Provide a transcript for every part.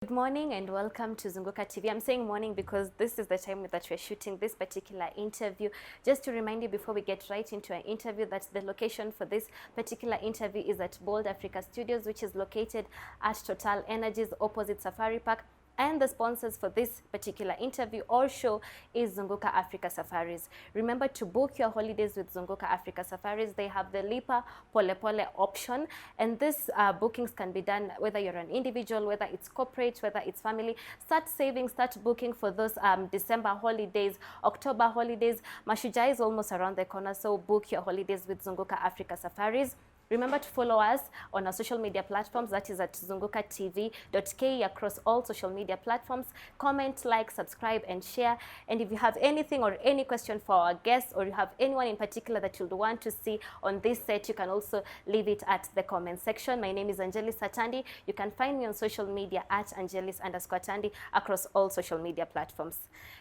Good morning and welcome to Zunguka TV. I'm saying morning because this is the time that we're shooting this particular interview. Just to remind you before we get right into our interview that the location for this particular interview is at Bold Africa Studios, which is located at Total Energies opposite Safari Park. And the sponsors for this particular interview or show is Zunguka Africa Safaris. Remember to book your holidays with Zunguka Africa Safaris. They have the Lipa Pole Pole option, and this bookings can be done whether you're an individual, whether it's corporate, whether it's family. Start saving, start booking for those December holidays, October holidays. Mashujaa is almost around the corner, so book your holidays with Zunguka Africa Safaris. Remember to follow us on our social media platforms, that is at zungukatv.ke across all social media platforms. Comment, like, subscribe, and share. And if you have anything or any question for our guests, or you have anyone in particular that you'd want to see on this set, you can also leave it at the comment section. My name is Angelis Atandi. You can find me on social media at Angelis_Atandi across all social media platforms.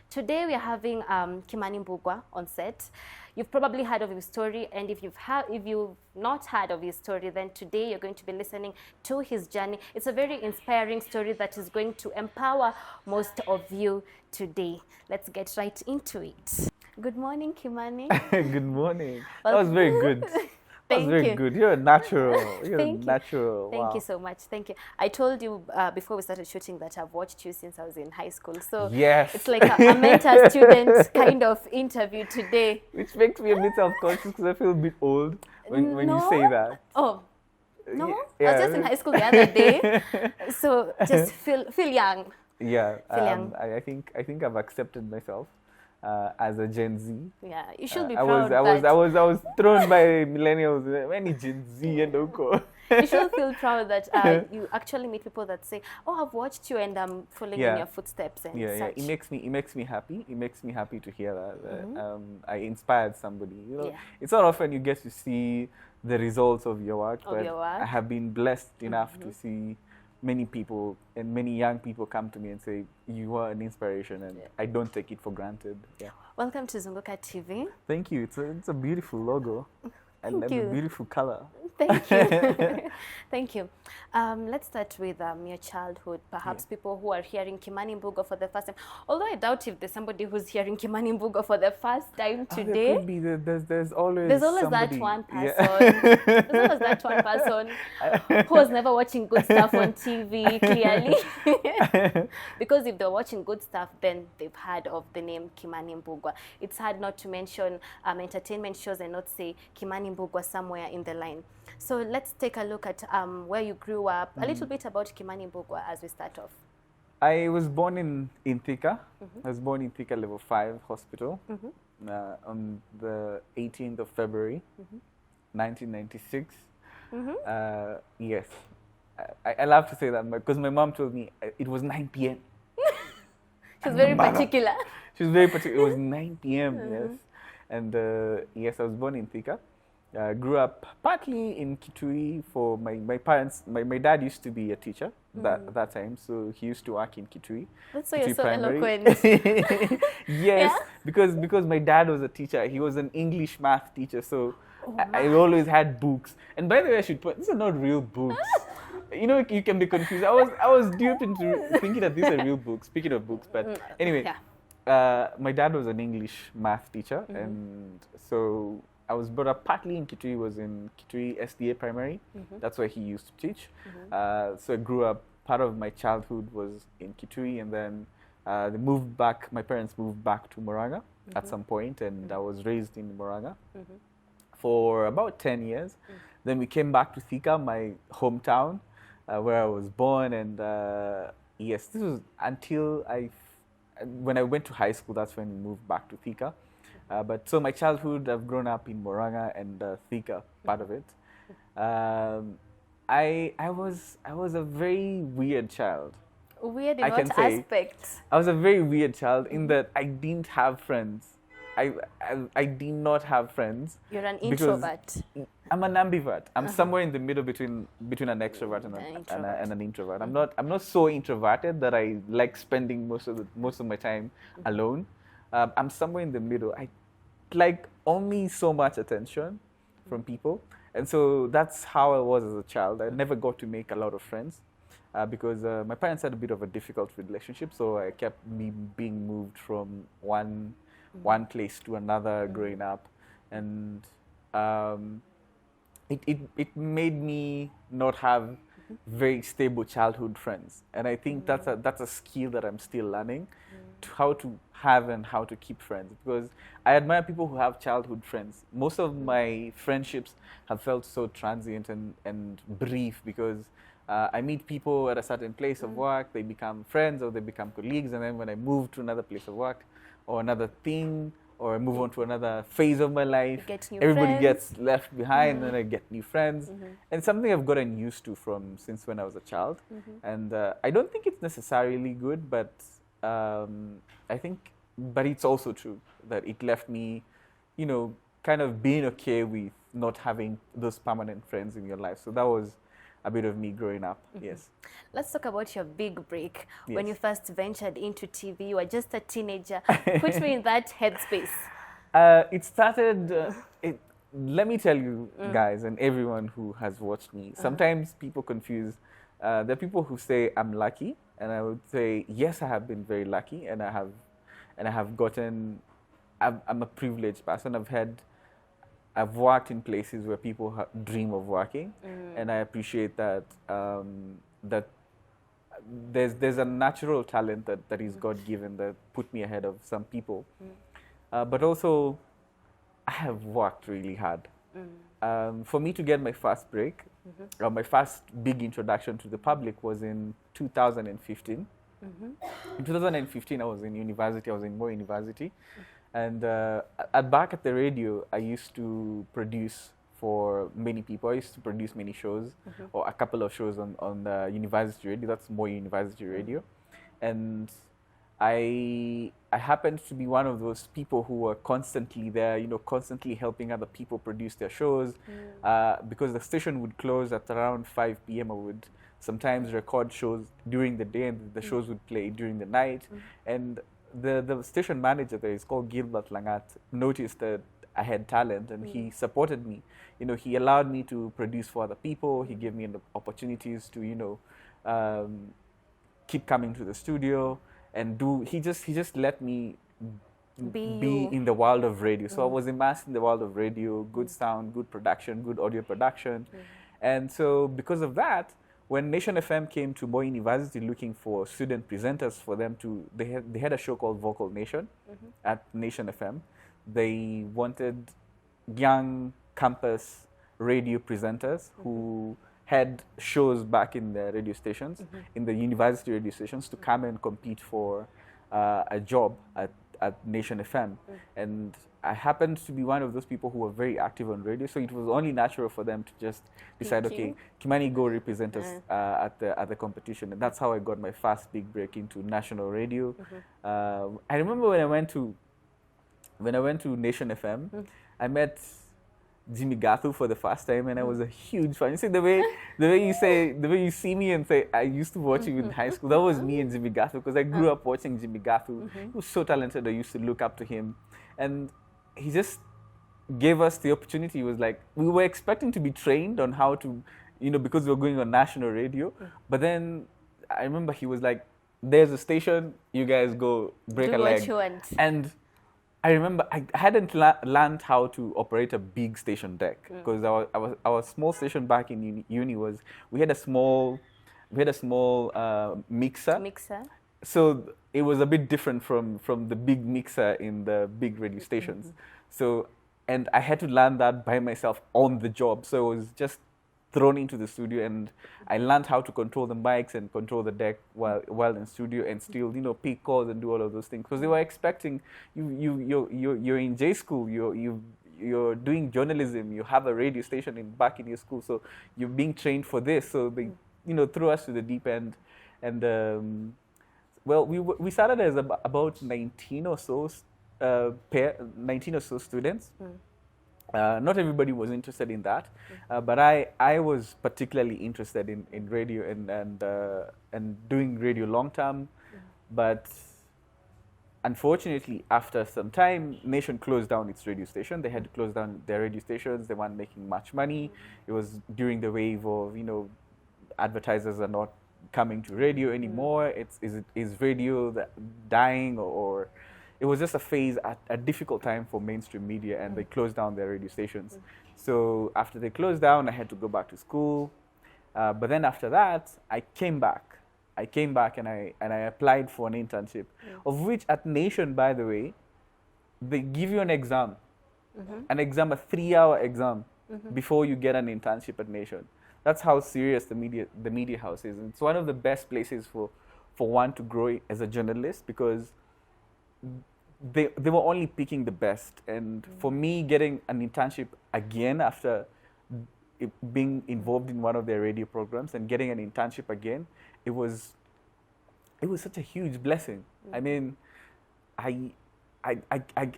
Today we are having Kimani Mbugua on set. You've probably heard of his story, and if you've not heard of his story, then today you're going to be listening to his journey. It's a very inspiring story that is going to empower most of you today. Let's get right into it. Good morning, Kimani. Good morning. That was very good. That's very good. You're a natural. You're a natural. Thank you so much. Thank you. I told you before we started shooting that I've watched you since I was in high school. So yes, it's like a mentor-student kind of interview today. Which makes me a bit self-conscious because I feel a bit old when you say that. Oh, no? Yeah. I was just in high school the other day. So just feel young. Yeah. Feel young. I think I've accepted myself. As a Gen Z, yeah, you should be proud. I was thrown by millennials. Many Gen Z and Oko. You should feel proud that you actually meet people that say, "Oh, I've watched you and I'm following in your footsteps." And such. It makes me happy. It makes me happy to hear that I inspired somebody. You know, it's not often you get to see the results of your work, but I have been blessed enough to see many people and many young people come to me and say, you are an inspiration, and I don't take it for granted. Yeah. Welcome to Zunguka TV. Thank you. It's a beautiful logo and a beautiful color. Thank you. Thank you. Let's start with your childhood. Perhaps people who are hearing Kimani Mbugua for the first time, although I doubt if there's somebody who's hearing Kimani Mbugua for the first time today. There could be. There's always that one person. There's always that one person who was never watching good stuff on TV, clearly. Because if they're watching good stuff, then they've heard of the name Kimani Mbugua. It's hard not to mention entertainment shows and not say Kimani Mbugua somewhere in the line. So let's take a look at where you grew up, a little bit about Kimani Mbugua as we start off. I was born in Thika. I was born in Thika Level 5 Hospital on the 18th of February, 1996. Yes. I love to say that because my mom told me it was 9 p.m. She was very particular. She was very particular. It was 9 p.m., yes. And yes, I was born in Thika. Grew up partly in Kitui for my parents. My dad used to be a teacher that time, so he used to work in Kitui. That's why you're so eloquent. Yes, because my dad was a teacher. He was an English math teacher, so I always had books. And by the way, I should put, these are not real books. You know, you can be confused. I was duped into thinking that these are real books. Speaking of books, but anyway, my dad was an English math teacher, and so I was brought up partly in Kitui. Was in Kitui SDA Primary. That's where he used to teach. So I grew up. Part of my childhood was in Kitui, and then they moved back. My parents moved back to Moranga at some point, and I was raised in Moranga for about 10 years. Then we came back to Thika, my hometown, where I was born. And yes, this was until when I went to high school. That's when we moved back to Thika. But so my childhood, I've grown up in Moranga and Thika, part of it. I was a very weird child. Weird in what aspect? I was a very weird child in that I didn't have friends. I did not have friends. You're an introvert. I'm an ambivert. I'm somewhere in the middle between an extrovert and an introvert. I'm not so introverted that I like spending most of my time alone. I'm somewhere in the middle. I like only so much attention from people. And so that's how I was as a child. I never got to make a lot of friends. because my parents had a bit of a difficult relationship, so I kept being moved from one place to another growing up, and it made me not have very stable childhood friends, and I think that's a skill that I'm still learning, to how to have and how to keep friends, because I admire people who have childhood friends. Most of my friendships have felt so transient and brief, because I meet people at a certain place of work, they become friends or they become colleagues, and then when I move to another place of work or another thing, or I move on to another phase of my life, everybody gets left behind, and I get new friends. And something I've gotten used to since when I was a child. And I don't think it's necessarily good, but but it's also true that it left me, kind of being okay with not having those permanent friends in your life. So that was a bit of me growing up. Yes. Let's talk about your big break. Yes. When you first ventured into TV, you were just a teenager. Put me in that headspace. It started, let me tell you guys and everyone who has watched me, sometimes people confuse, there are people who say I'm lucky, and I would say, yes, I have been very lucky, and I have gotten, I'm a privileged person. I've worked in places where people dream of working, and I appreciate that that there's a natural talent that is God-given that put me ahead of some people. But also, I have worked really hard. For me to get my first break, my first big introduction to the public was in 2015. In 2015, I was in university. I was in Moi University. And back at the radio, I used to produce for many people. I used to produce many shows, or a couple of shows on the university radio. That's Moi University Radio. And I happened to be one of those people who were constantly there, constantly helping other people produce their shows. Because the station would close at around 5 p.m. I would sometimes record shows during the day, and the shows would play during the night. And the station manager there is called Gilbert Langat, noticed that I had talent, and he supported me. He allowed me to produce for other people. He gave me the opportunities to, keep coming to the studio and he just let me be in the world of radio. So I was immersed in the world of radio, good sound, good production, good audio production. And so because of that, when Nation FM came to Moi University looking for student presenters for them they had a show called Vocal Nation at Nation FM. They wanted young campus radio presenters who had shows back in the radio stations, in the university radio stations, to come and compete for a job at Nation FM. And I happened to be one of those people who were very active on radio, so it was only natural for them to just decide, okay, Kimani, go represent us at the competition. And that's how I got my first big break into national radio. I remember when I went to Nation FM, I met Jimmy Gathu for the first time, and I was a huge fan. You see the way you see me and say I used to watch you in high school. That was me and Jimmy Gathu, because I grew up watching Jimmy Gathu. He was so talented. I used to look up to him, and he just gave us the opportunity. He was like, we were expecting to be trained on how to, because we were going on national radio. But then I remember he was like, "There's a station. You guys go break a leg." Do what you want. And I remember I hadn't learned how to operate a big station deck, because our small station back in uni was, we had a small mixer. So it was a bit different from the big mixer in the big radio stations. So, and I had to learn that by myself on the job. So I was just thrown into the studio, and I learned how to control the mics and control the deck while in studio, and still pick calls and do all of those things, because they were expecting you're in J school, you're doing journalism, you have a radio station back in your school, so you're being trained for this. So they threw us to the deep end, and well, we started as about 19 or so students. Not everybody was interested in that, but I was particularly interested in radio and doing radio long term. But unfortunately, after some time, Nation closed down its radio station. They had to close down their radio stations. They weren't making much money. It was during the wave of advertisers are not coming to radio anymore. Is radio dying, or it was just a phase at a difficult time for mainstream media, and they closed down their radio stations. So after they closed down, I had to go back to school. But then after that, I came back. And I applied for an internship, of which at Nation, by the way, they give you an exam, a 3-hour exam before you get an internship at Nation. That's how serious the media house is. And it's one of the best places for one to grow as a journalist, because they were only picking the best. And for me, getting an internship again after being involved in one of their radio programs and getting an internship again, it was such a huge blessing. I mean, I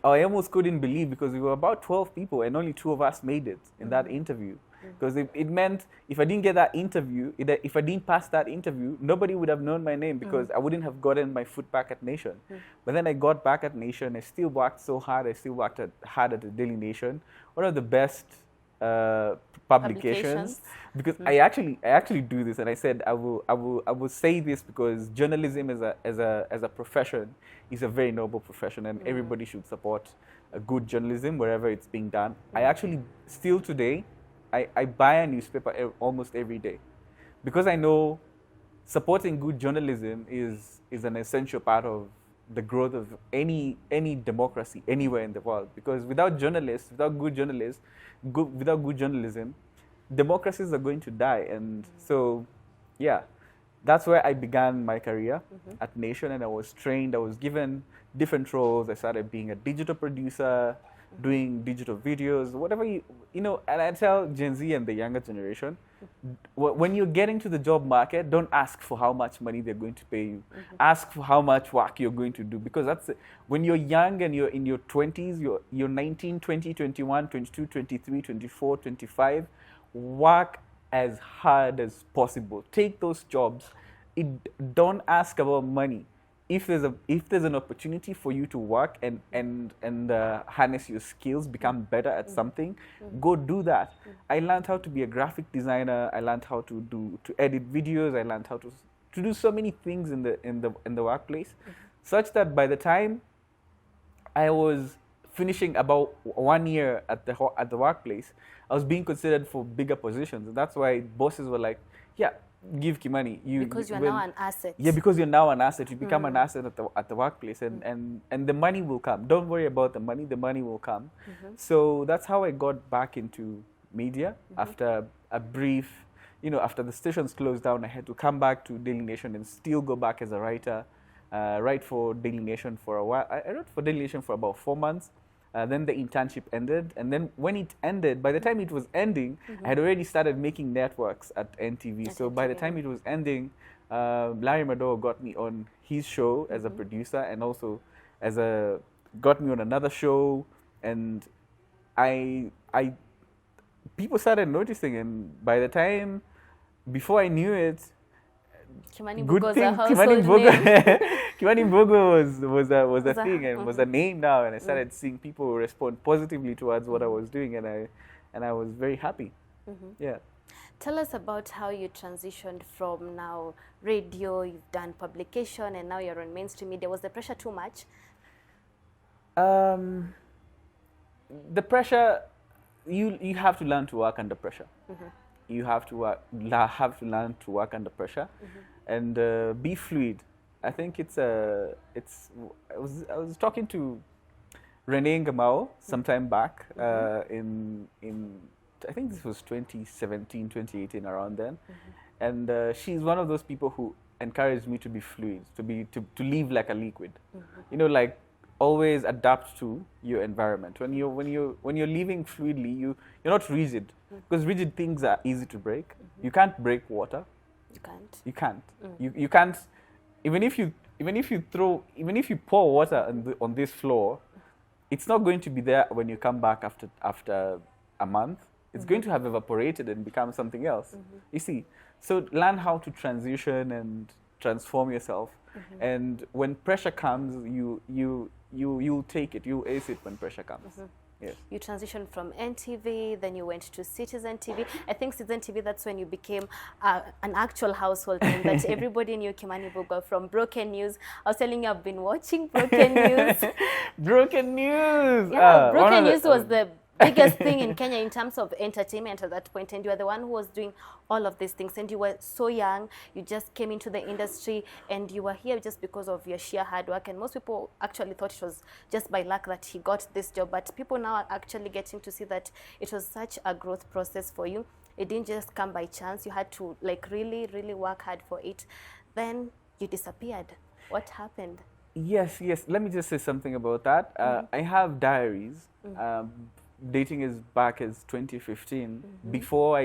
almost couldn't believe, because we were about 12 people and only 2 of us made it in that interview. Because it meant if I didn't get that interview, if I didn't pass that interview, nobody would have known my name, because I wouldn't have gotten my foot back at Nation. But then I got back at Nation. I still worked so hard. I still worked hard at the Daily Nation, one of the best publications. Because I actually do this, and I said I will say this because journalism as a profession is a very noble profession, and everybody should support a good journalism wherever it's being done. I actually still today, I buy a newspaper almost every day, because I know supporting good journalism is an essential part of the growth of any democracy anywhere in the world. Because without good journalism, democracies are going to die. And so, yeah, that's where I began my career at Nation, and I was trained. I was given different roles. I started being a digital producer, doing digital videos, whatever you know. And I tell Gen Z and the younger generation, when you're getting to the job market, don't ask for how much money they're going to pay you. Ask for how much work you're going to do, because that's when you're young and you're in your 20s, you're 19, 20, 21, 22, 23, 24, 25, work as hard as possible. Take those jobs. Don't ask about money. If there's an opportunity for you to work and harness your skills, become better at something, go do that. I learned how to be a graphic designer. I learned how to edit videos. I learned how to do so many things in the workplace, such that by the time I was finishing about 1 year at the workplace, I was being considered for bigger positions. And that's why bosses were like, yeah, give Kimani. Because you're now an asset. Yeah, because you're now an asset. You become an asset at the workplace, and the money will come. Don't worry about the money will come. So that's how I got back into media after a brief, after the stations closed down. I had to come back to Daily Nation and still go back as a writer, write for Daily Nation for a while. I wrote for Daily Nation for about 4 months. Then the internship ended, and then when it ended, by the time it was ending, I had already started making networks at NTV. So by the time it was ending, Larry Madowo got me on his show as a producer, and also got me on another show, and people started noticing, and by the time, before I knew it, Kimani Mbugua was a thing, and was a name now, and I started seeing people respond positively towards what I was doing, and I was very happy. Yeah. Tell us about how you transitioned from now radio, you've done publication, and now you're on mainstream media. Was the pressure too much? The pressure, you have to learn to work under pressure. You have to learn to work under pressure, and be fluid. I think I was talking to Renee Ngamao sometime back in I think this was 2017, 2018, around then, and she's one of those people who encouraged me to be fluid, to live like a liquid, like always adapt to your environment. When you're living fluidly, you're not rigid, because rigid things are easy to break. You can't break water. You can't. You can't. Even if you pour water on this floor, it's not going to be there when you come back after a month. It's going to have evaporated and become something else. You see, so learn how to transition and transform yourself. And when pressure comes, you'll take it. You'll ace it when pressure comes. Yes. You transitioned from NTV, then you went to Citizen TV. I think Citizen TV, that's when you became an actual household name that everybody knew Kimani Mbugua from Broken News. I was telling you, I've been watching Broken News. Broken News! Yeah, Broken News was the biggest thing in Kenya in terms of entertainment at that point, and you were the one who was doing all of these things, and you were so young. You just came into the industry, and you were here just because of your sheer hard work, and most people actually thought it was just by luck that he got this job, but people now are actually getting to see that it was such a growth process for you. It didn't just come by chance. You had to like really work hard for it. Then you disappeared. What happened? Yes. Let me just say something about that. I have diaries. Dating is back as 2015, before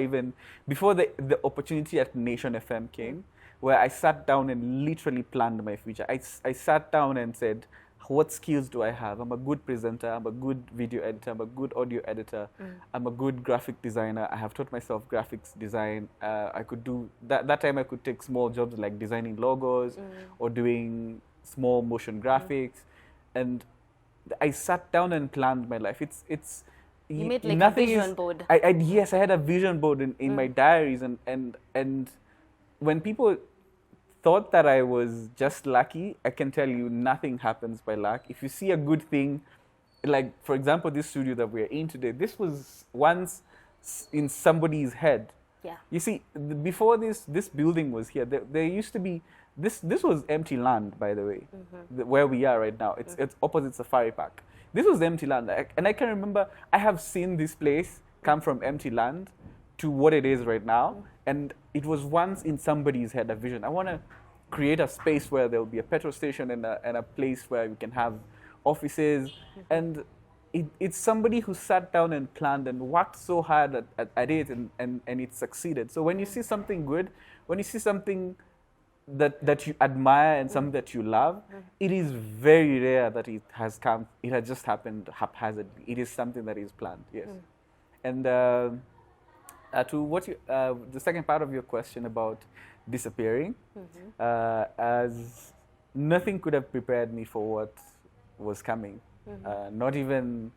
the opportunity at Nation FM came, where I sat down and literally planned my future. I sat down and said, what skills do I have? I'm a good presenter, I'm a good video editor, I'm a good audio editor, I'm a good graphic designer. I have taught myself graphics design. I could do, that time I could take small jobs like designing logos or doing small motion graphics. And I sat down and planned my life. You made like a vision board. Yes, I had a vision board in my diaries, and when people thought that I was just lucky, I can tell you nothing happens by luck. If you see a good thing, like for example, this studio that we're in today, this was once in somebody's head. Yeah. You see, before this building was here, there used to be, this was empty land, by the way, where we are right now. It's opposite Safari Park. This was empty land, and I can remember I have seen this place come from empty land to what it is right now, and it was once in somebody's head, a vision. I want to create a space where there will be a petrol station and a place where we can have offices, and it's somebody who sat down and planned and worked so hard at it, and it succeeded. So when you see something good, when you see something that you admire and something that you love, it is very rare that it has just happened haphazardly. It is something that is planned, yes. And to what the second part of your question about disappearing, as nothing could have prepared me for what was coming. Not even,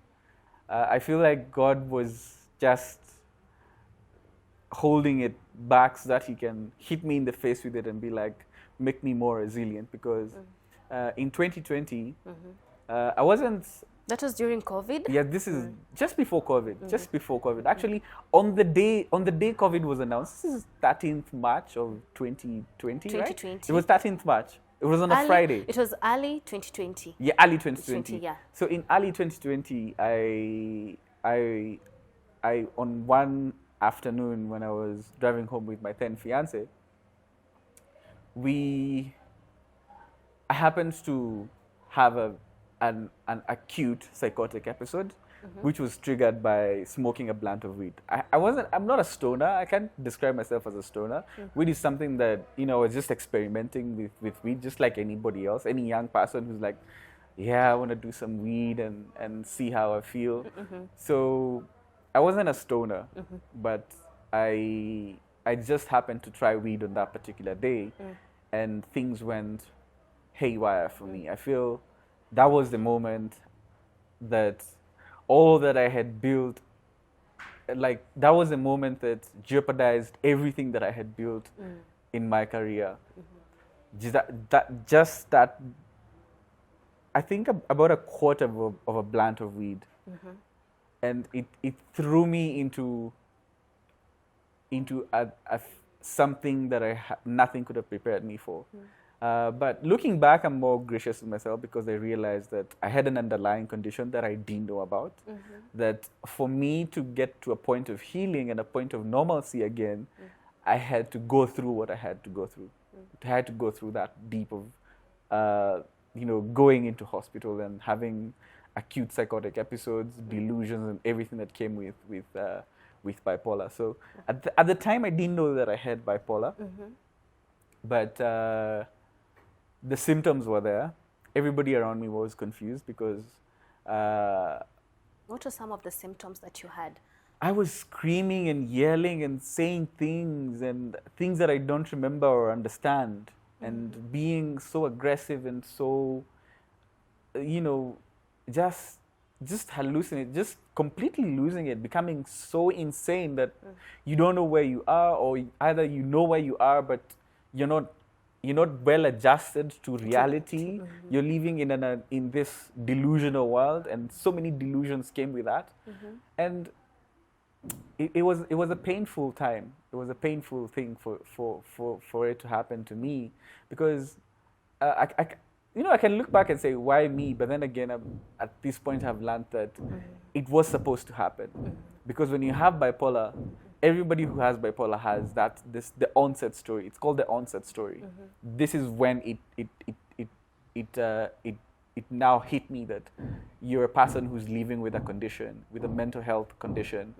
I feel like God was just holding it back so that he can hit me in the face with it and be like, make me more resilient, because in 2020, I wasn't... That was during COVID? Yeah, this is just before COVID, just before COVID. Actually, on the day COVID was announced, this is 13th March of 2020, right? 2020. It was 13th March. It was on a Friday. It was early 2020. Yeah, early 2020. Yeah. So in early 2020, I on one afternoon when I was driving home with my then fiance, I happened to have an acute psychotic episode, which was triggered by smoking a blunt of weed. I'm not a stoner. I can't describe myself as a stoner. Weed is something that, I was just experimenting with weed, just like anybody else, any young person who's like, yeah, I want to do some weed and see how I feel. So I wasn't a stoner, but I just happened to try weed on that particular day, and things went haywire for me. I feel that was the moment that all that I had built, like that was the moment that jeopardized everything that I had built in my career. That I think about a quarter of a blunt of weed, and it threw me into something that nothing could have prepared me for. But looking back, I'm more gracious with myself because I realized that I had an underlying condition that I didn't know about. That for me to get to a point of healing and a point of normalcy again, I had to go through what I had to go through. I had to go through that deep of, going into hospital and having acute psychotic episodes, delusions, and everything that came with bipolar. So at the time, I didn't know that I had bipolar, but the symptoms were there. Everybody around me was confused because... What were some of the symptoms that you had? I was screaming and yelling and saying things that I don't remember or understand, and being so aggressive and so, just just hallucinate, just completely losing it, becoming so insane that you don't know where you are, or either you know where you are, but you're not well adjusted to reality. You're living in this delusional world, and so many delusions came with that. And it was a painful time. It was a painful thing for it to happen to me, because I can look back and say, why me? But then again, at this point, I've learned that it was supposed to happen. Because when you have bipolar, everybody who has bipolar has the onset story. It's called the onset story. This is when it now hit me that you're a person who's living with a condition, with a mental health condition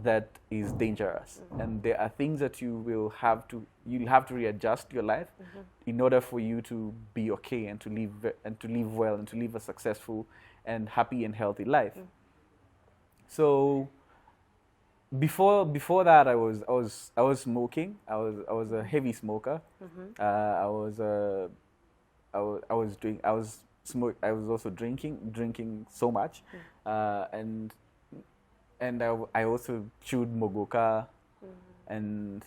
that is dangerous. And there are things that you'll have to readjust your life in order for you to be okay and to live well and to live a successful and happy and healthy life. So before that, I was smoking. I was a heavy smoker. I was also drinking so much, and I also chewed mogoka, and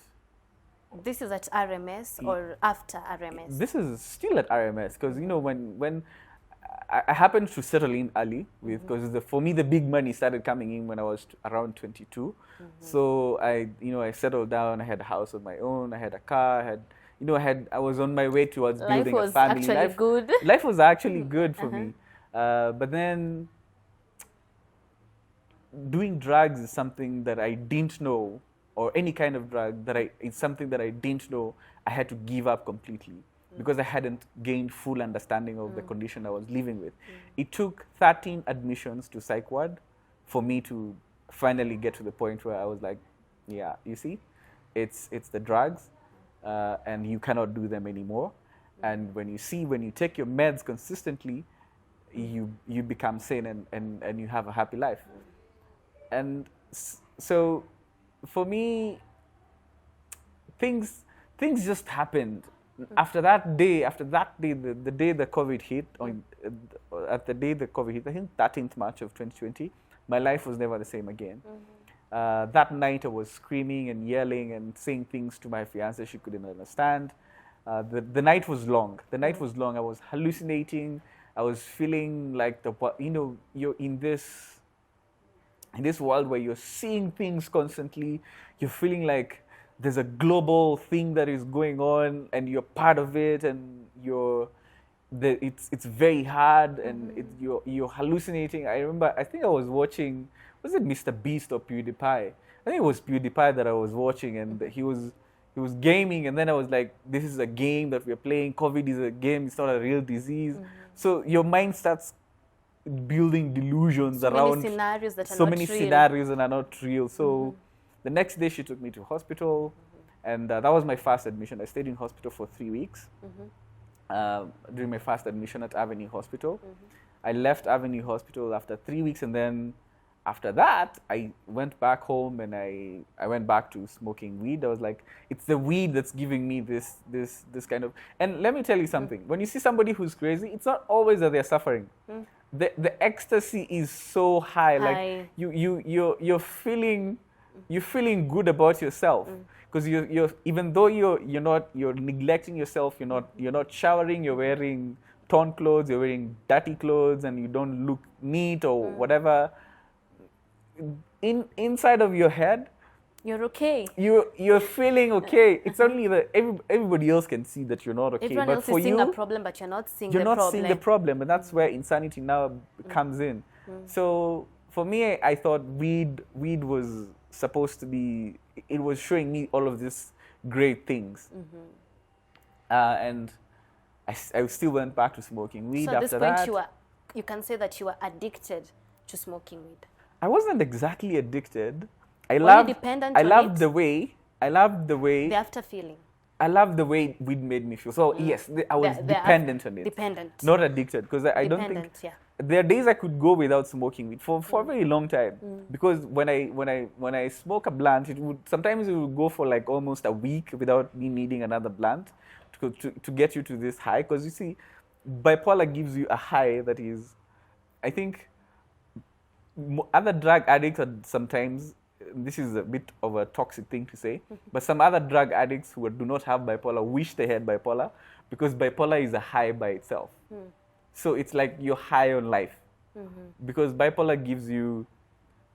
this is at RMS or after RMS? This is still at RMS, because when I happened to settle in early with, because for me the big money started coming in when I was around 22. So I settled down. I had a house of my own. I had a car. I was on my way towards building a family. Life was actually good for me. But then doing drugs is something that I didn't know, or any kind of drug it's something that I didn't know I had to give up completely, because I hadn't gained full understanding of the condition I was living with. It took 13 admissions to psych ward for me to finally get to the point where I was like, yeah, you see, it's the drugs. And you cannot do them anymore. And when you take your meds consistently, you become sane and you have a happy life. And so for me, things just happened. After that day, the day the COVID hit, at the day the COVID hit, I think 13th March of 2020, my life was never the same again. That night I was screaming and yelling and saying things to my fiancée she couldn't understand. The night was long. I was hallucinating. I was feeling like you're in this world where you're seeing things constantly. You're feeling like there's a global thing that is going on and you're part of it, and it's very hard, and you're hallucinating. I think I was watching, was it Mr. Beast or PewDiePie? I think it was PewDiePie that I was watching, and he was gaming, and then I was like, this is a game that we're playing. COVID is a game, it's not a real disease. So your mind starts building delusions around so many scenarios that are not real. So the next day she took me to hospital, and that was my first admission. I stayed in hospital for 3 weeks during my first admission at Avenue Hospital. I left Avenue Hospital after 3 weeks, and then after that, I went back home and I went back to smoking weed. I was like, it's the weed that's giving me this kind of... And let me tell you something. When you see somebody who's crazy, it's not always that they're suffering. The ecstasy is so high. Like you're feeling good about yourself, because you're even though you're neglecting yourself. You're not showering. You're wearing torn clothes. You're wearing dirty clothes, and you don't look neat or whatever. Inside of your head, you're okay. You're feeling okay. It's only that everybody else can see that you're not okay. Everyone else is seeing a problem, but you're not seeing the problem. You're not seeing the problem, and that's where insanity now comes in. So for me, I thought weed was supposed to be. It was showing me all of these great things, and I still went back to smoking weed. So at after this point, that, you can say that you were addicted to smoking weed. I wasn't exactly addicted. I loved the way. The after feeling. I loved the way weed made me feel. So yes, I was dependent on it. Dependent. Not addicted, because I don't think there are days I could go without smoking weed for a very long time. Because when I smoke a blunt, sometimes it would go for like almost a week without me needing another blunt to get you to this high. Because you see, bipolar gives you a high that is, I think, other drug addicts are sometimes, this is a bit of a toxic thing to say, but some other drug addicts who do not have bipolar wish they had bipolar, because bipolar is a high by itself. So it's like you're high on life, because bipolar gives you,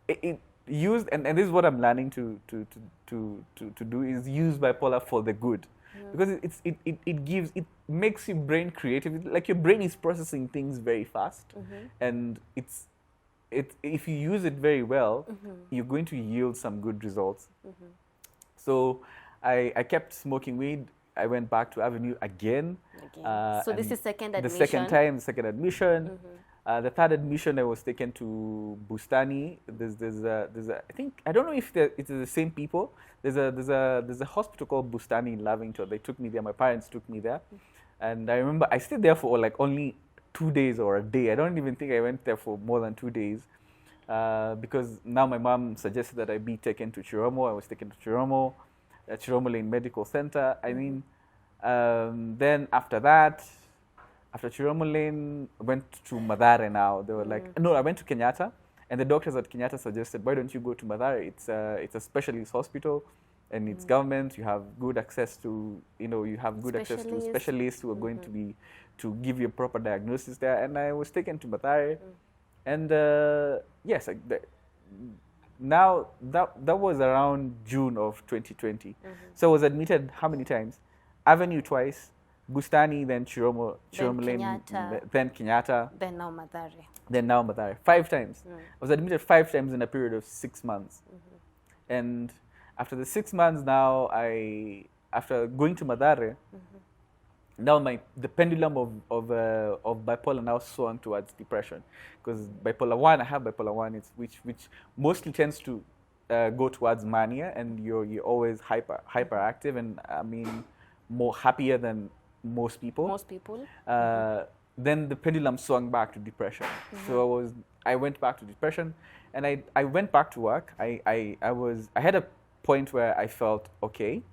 it used, and this is what I'm learning to do, is use bipolar for the good. Because it makes your brain creative. Like your brain is processing things very fast, and if you use it very well, you're going to yield some good results. So I kept smoking weed. I went back to Avenue again. So this is second admission? The second time, the second admission. The third admission, I was taken to Bustani. There's a I think, I don't know if it is the same people. There's a hospital called Bustani in Lavington. They took me there. My parents took me there, and I remember I stayed there for like only 2 days or a day. I don't even think I went there for more than 2 days, because now my mom suggested that I be taken to Chiromo. I was taken to Chiromo, Chiromo Lane Medical Center. I mean, then after that, after Chiromo Lane, I went to Mathare now. They were like, no, I went to Kenyatta, and the doctors at Kenyatta suggested, why don't you go to Mathare? It's a specialist hospital, and it's government. You have good access to, you have good access to specialists who are going to give you a proper diagnosis there. And I was taken to Mathare, and yes, now that was around June of 2020. So I was admitted how many times? Avenue twice, Bustani, then Chiromo Lane, then Kenyatta. Then now Mathare. 5 times. I was admitted 5 times in a period of 6 months. And after the 6 months now, after going to Mathare, now the pendulum of bipolar now swung towards depression. Because bipolar 1, I have bipolar 1, which mostly tends to go towards mania, and you're always hyperactive, and I mean more happier than most people. Then the pendulum swung back to depression. So I went back to depression, and I went back to work. I had a point where I felt okay,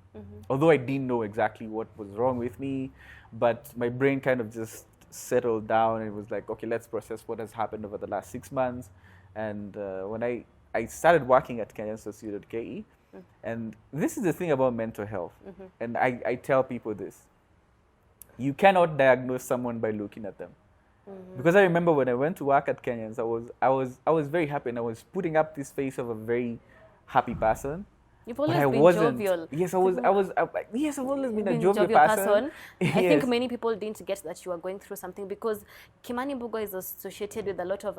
although I didn't know exactly what was wrong with me, but my brain kind of just settled down, and it was like, okay, let's process what has happened over the last 6 months. And when I started working at Kenyan Associated.ke, and this is the thing about mental health, and I tell people this: you cannot diagnose someone by looking at them. Because I remember when I went to work at Kenyans, I was very happy, and I was putting up this face of a very happy person. You've always been jovial. Yes, I've always been a jovial person. Yes. I think many people didn't get that you are going through something, because Kimani Mbugua is associated with a lot of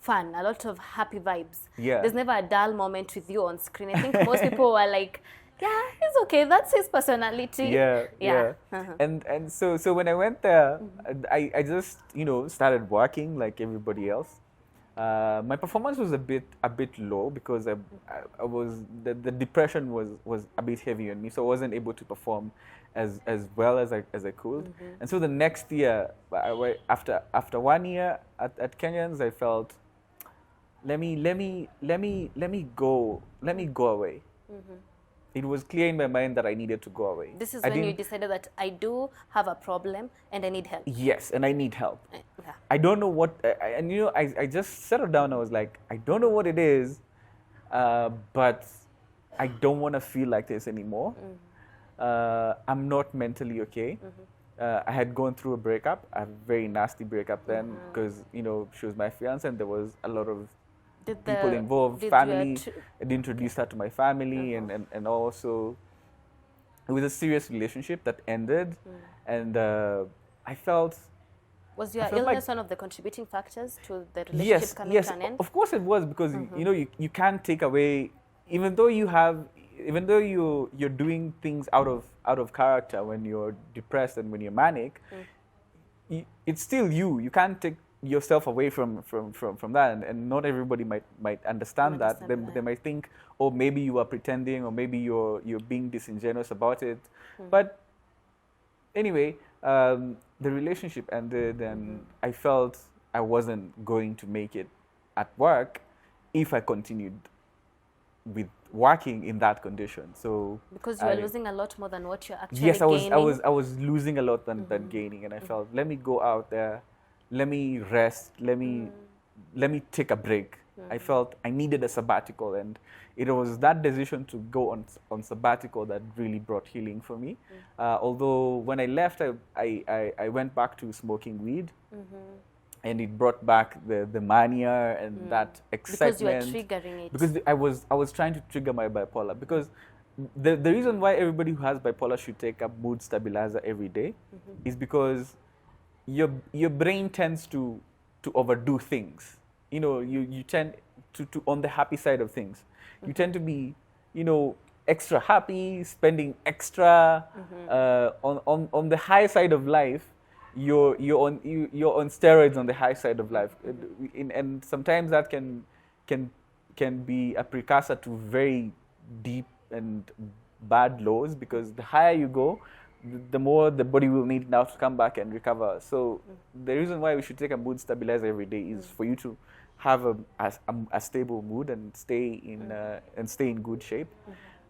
fun, a lot of happy vibes. Yeah. There's never a dull moment with you on screen. I think most people are like, yeah, it's okay, that's his personality. Yeah. And so when I went there, I just started working like everybody else. My performance was a bit low, because I was the depression was a bit heavy on me, so I wasn't able to perform as well as I could. And so the next year, after 1 year at Kenyans, I felt, let me go away. It was clear in my mind that I needed to go away. This is when you decided that I do have a problem and I need help. Yes, and I need help. Yeah. I don't know what, and I just settled down. I was like, I don't know what it is, but I don't want to feel like this anymore. I'm not mentally okay. I had gone through a breakup, a very nasty breakup then, because she was my fiance, and there was a lot of people involved, family. I'd introduced her to my family, and also it was a serious relationship that ended, and I felt. Was your illness one of the contributing factors to the relationship coming to an end? Of course it was, because you can't take away, even though you're doing things out of character when you're depressed and when you're manic, it's still you. You can't take yourself away from that, and not everybody might understand that. They might think, oh, maybe you are pretending, or maybe you're being disingenuous about it. But anyway, the relationship ended, and I felt I wasn't going to make it at work if I continued with working in that condition. So because you are losing a lot more than what you're actually gaining. I was losing a lot than gaining, and I felt, let me go out there. Let me rest. Let me take a break. I felt I needed a sabbatical, and it was that decision to go on sabbatical that really brought healing for me. Although when I left, I went back to smoking weed, and it brought back the mania and that excitement. Because you were triggering it. Because I was trying to trigger my bipolar. Because the reason why everybody who has bipolar should take a mood stabilizer every day is because your brain tends to overdo things. You know, you tend to on the happy side of things. You tend to be, you know, extra happy, spending extra. On the high side of life, you're on steroids on the high side of life, and sometimes that can be a precursor to very deep and bad lows, because the higher you go, the more the body will need now to come back and recover. So the reason why we should take a mood stabilizer every day is for you to have a stable mood and stay in good shape.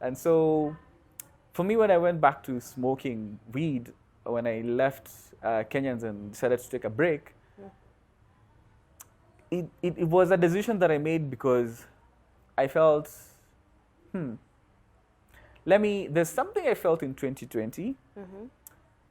And so for me, when I went back to smoking weed, when I left Kenyans and decided to take a break, it was a decision that I made because I felt, there's something I felt in 2020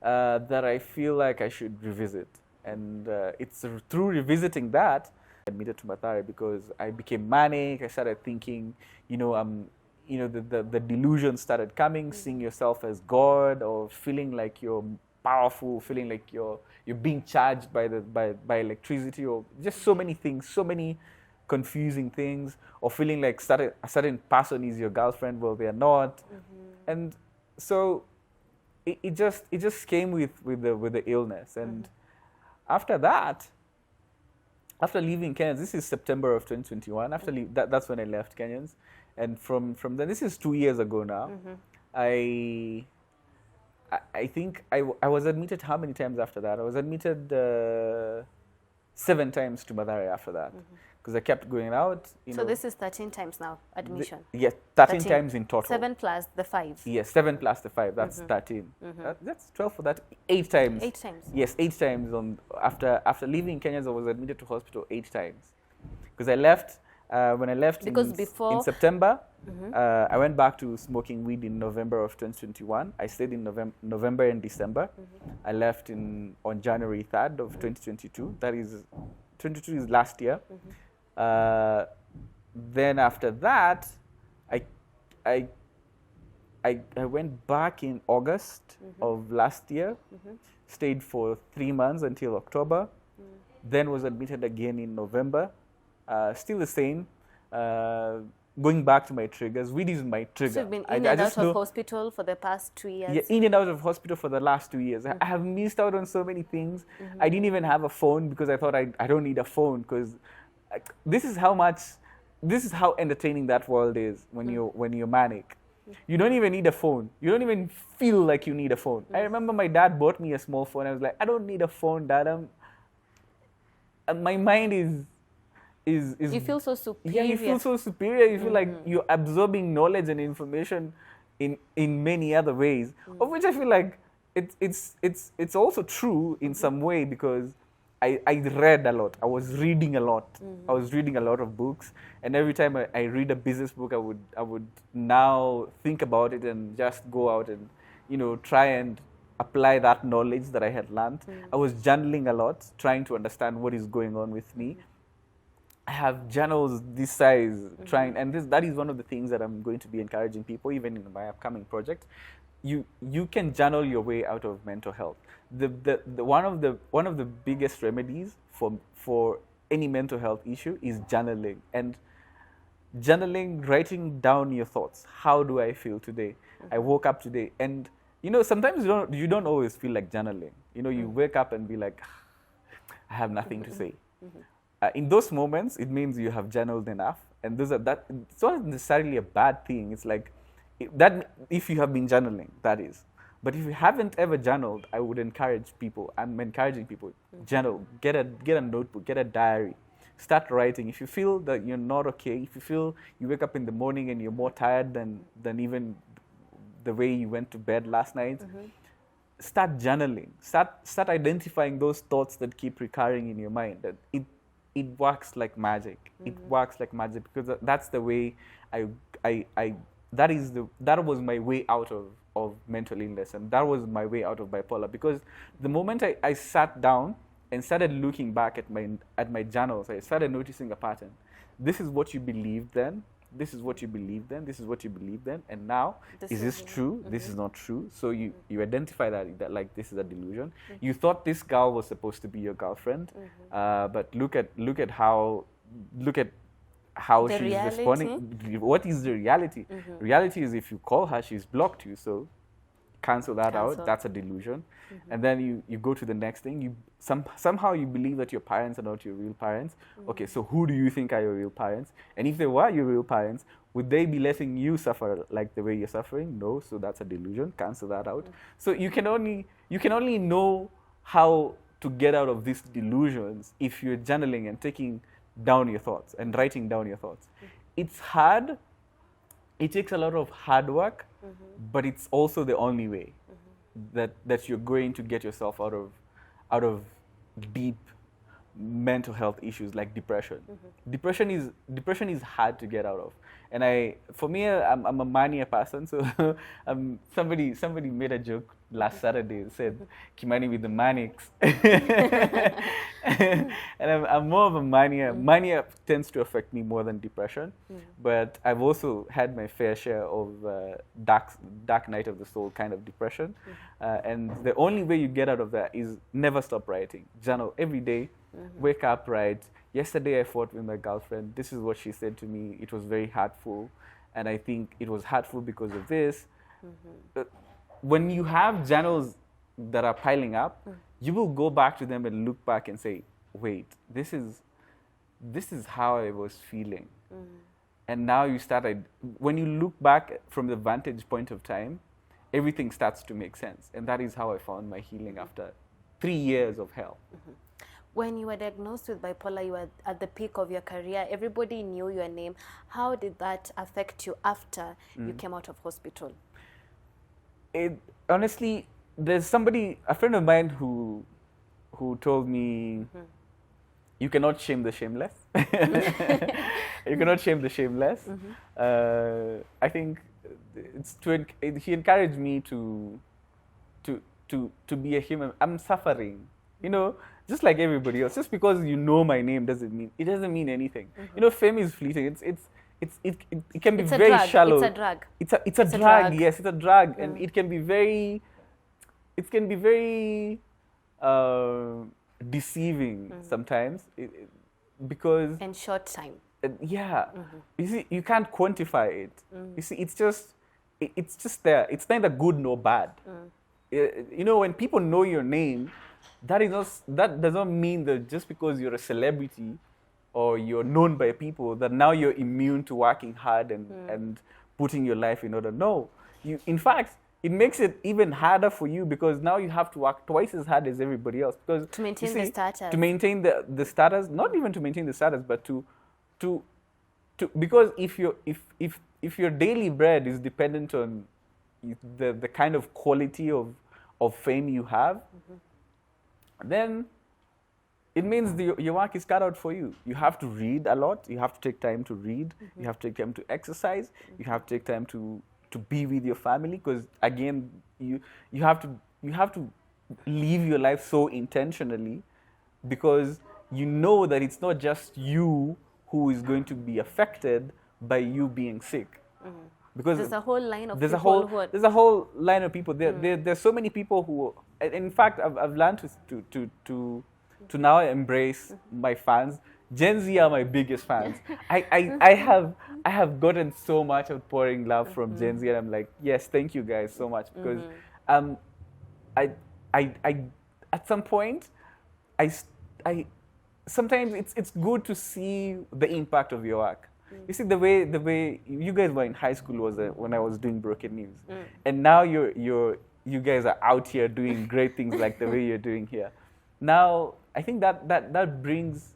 that I feel like I should revisit. And it's through revisiting that I admitted to Mathare, because I became manic. I started thinking, the delusion started coming, seeing yourself as God, or feeling like you're powerful, feeling like you're being charged by electricity, or just so many things, so many confusing things, or feeling like a certain person is your girlfriend, well, they are not. And so it just came with the illness. And after that, after leaving Kenyans, this is September of 2021. That's when I left Kenyans, and from then, this is 2 years ago now. I think I was admitted how many times after that? I was admitted 7 times to Mathare after that, because I kept going out. So this is 13 times now, admission? Yes, 13 times in total. 7 plus the 5. Yes, 7 plus the 5, that's 13. That's 12 for that, 8 times. 8 times? Yes, 8 times. After leaving Kenya, I was admitted to hospital 8 times. Because I left, when I left in September, I went back to smoking weed in November of 2021. I stayed in November and December. I left on January 3rd of 2022. That is, 2022 is last year. Then after that, I went back in August of last year, stayed for 3 months until October, then was admitted again in November. Still the same. Going back to my triggers, weed is my trigger. So you've been in and out of hospital for the past 2 years? Yeah, in and out of hospital for the last 2 years. I have missed out on so many things. I didn't even have a phone because I thought I don't need a phone, because this is how entertaining that world is when you're manic. You don't even need a phone. You don't even feel like you need a phone. I remember my dad bought me a small phone. I was like, I don't need a phone, Dad. And my mind is you feel so superior. Yeah, you feel so superior. You feel like you're absorbing knowledge and information in many other ways, of which I feel like it's also true in some way, because I read a lot. I was reading a lot. I was reading a lot of books, and every time I read a business book, I would now think about it and just go out and try and apply that knowledge that I had learned. I was journaling a lot, trying to understand what is going on with me. I have journals this size, and that is one of the things that I'm going to be encouraging people, even in my upcoming project. You can journal your way out of mental health. One of the biggest remedies for any mental health issue is journaling. And journaling, writing down your thoughts. How do I feel today? I woke up today, and sometimes you don't always feel like journaling. You wake up and be like, I have nothing to say. In those moments, it means you have journaled enough, and it's not necessarily a bad thing. It's like that if you have been journaling, that is. But if you haven't ever journaled, I would encourage people. I'm encouraging people, journal. Get a notebook, get a diary, start writing. If you feel that you're not okay, if you feel you wake up in the morning and you're more tired than even the way you went to bed last night, start journaling. Start identifying those thoughts that keep recurring in your mind. That it works like magic. It works like magic because that's the way that was my way out of mental illness, and that was my way out of bipolar. Because the moment I sat down and started looking back at my journals, I started noticing a pattern. This is what you believed then. This is what you believed then. This is what you believed then. And now, is this true? This is not true. So you identify that like this is a delusion. You thought this girl was supposed to be your girlfriend, but look at how she's responding. What is the reality? Reality is if you call her, she's blocked you. So cancel that out. That's a delusion. And then you go to the next thing. Somehow you believe that your parents are not your real parents. Okay, so who do you think are your real parents? And if they were your real parents, would they be letting you suffer like the way you're suffering? No, so that's a delusion. Cancel that out. So you can only know how to get out of these delusions if you're journaling and taking down your thoughts and writing down your thoughts. It's hard. It takes a lot of hard work, but it's also the only way that you're going to get yourself out of deep mental health issues like depression. Depression is hard to get out of. And for me, I'm a mania person. So somebody made a joke last Saturday and said, Kimani with the manics. And I'm more of a mania. Mania tends to affect me more than depression. But I've also had my fair share of dark night of the soul kind of depression. And the only way you get out of that is never stop writing. Journal every day. Wake up, write. Yesterday I fought with my girlfriend. This is what she said to me. It was very hurtful. And I think it was hurtful because of this. When you have journals that are piling up, you will go back to them and look back and say, wait, this is how I was feeling. And now when you look back from the vantage point of time, everything starts to make sense. And that is how I found my healing after 3 years of hell. When you were diagnosed with bipolar, you were at the peak of your career. Everybody knew your name. How did that affect you after you came out of hospital? Honestly, there's a friend of mine who told me, you cannot shame the shameless. You cannot shame the shameless. I think he encouraged me to be a human. I'm suffering, just like everybody else. Just because you know my name doesn't mean anything. Fame is fleeting. It can be very shallow. It's a drug. It's a drug. Yes, it's a drug, and it can be very deceiving sometimes because in short time. You see, you can't quantify it. You see, it's just there. It's neither good nor bad. When people know your name, that does not mean that just because you're a celebrity or you're known by people that now you're immune to working hard and putting your life in order. No, in fact, it makes it even harder for you because now you have to work twice as hard as everybody else because to maintain the status. To maintain the status, not even to maintain the status, but to because if your daily bread is dependent on the kind of quality of fame you have, then it means your work is cut out for you. You have to read a lot. You have to take time to read. You have to take time to exercise. You have to take time to be with your family because again, you have to live your life so intentionally because you know that it's not just you who is going to be affected by you being sick. Because there's a whole line of there's a whole line of people. There's so many people who, in fact, I've learned to now embrace my fans. Gen Z are my biggest fans. I have gotten so much outpouring love from Gen Z, and I'm like, yes, thank you guys so much because I at some point sometimes it's good to see the impact of your work. You see, the way you guys were in high school was when I was doing Broken News, and now you guys are out here doing great things like the way you're doing here. Now, I think that brings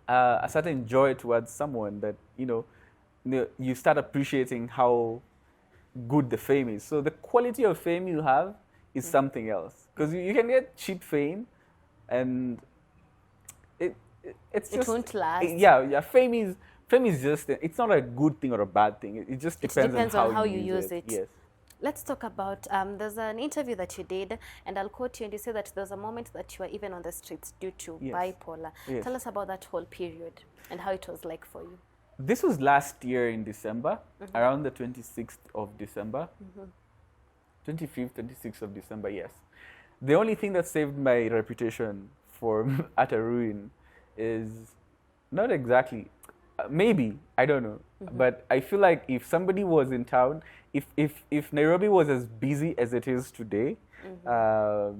a certain joy towards someone that you start appreciating how good the fame is. So the quality of fame you have is something else because you can get cheap fame, and it's It just won't last. yeah. Fame is just it's not a good thing or a bad thing. It just depends, on how you use it. Yes. Let's talk about, there's an interview that you did, and I'll quote you, and you say that there was a moment that you were even on the streets due to Yes. bipolar. Yes. Tell us about that whole period and how it was like for you. This was last year in December, around the 26th of December. 25th, 26th of December, yes. The only thing that saved my reputation for at a ruin is not exactly, maybe, I don't know. But I feel like if somebody was in town, if Nairobi was as busy as it is today, I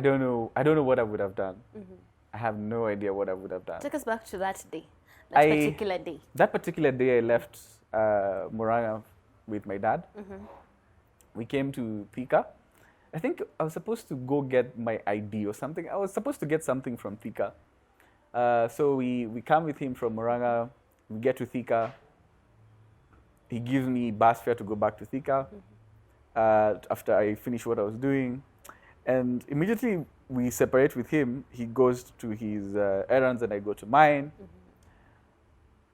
don't know what I would have done. I have no idea what I would have done. Take us back to that day, that particular day. That particular day, I left Murang'a with my dad. We came to Thika. I think I was supposed to go get my ID or something. I was supposed to get something from Thika. So we come with him from Murang'a. We get to Thika. He gives me bus fare to go back to Thika after I finish what I was doing. And immediately we separate with him. He goes to his errands and I go to mine.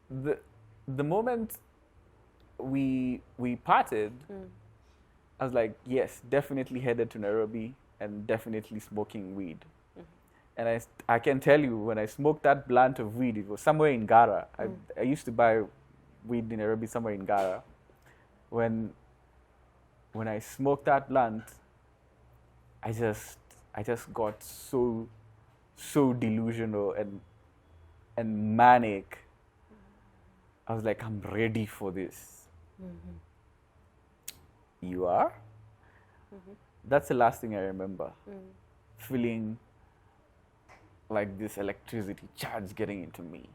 The moment we parted, I was like, yes, definitely headed to Nairobi and definitely smoking weed. And I can tell you, when I smoked that blunt of weed, it was somewhere in Gara. I used to buy weed in Nairobi somewhere in Gara. When I smoked that blunt, I just got so delusional and manic. I was like, I'm ready for this. You are? That's the last thing I remember. Feeling like this electricity charge getting into me.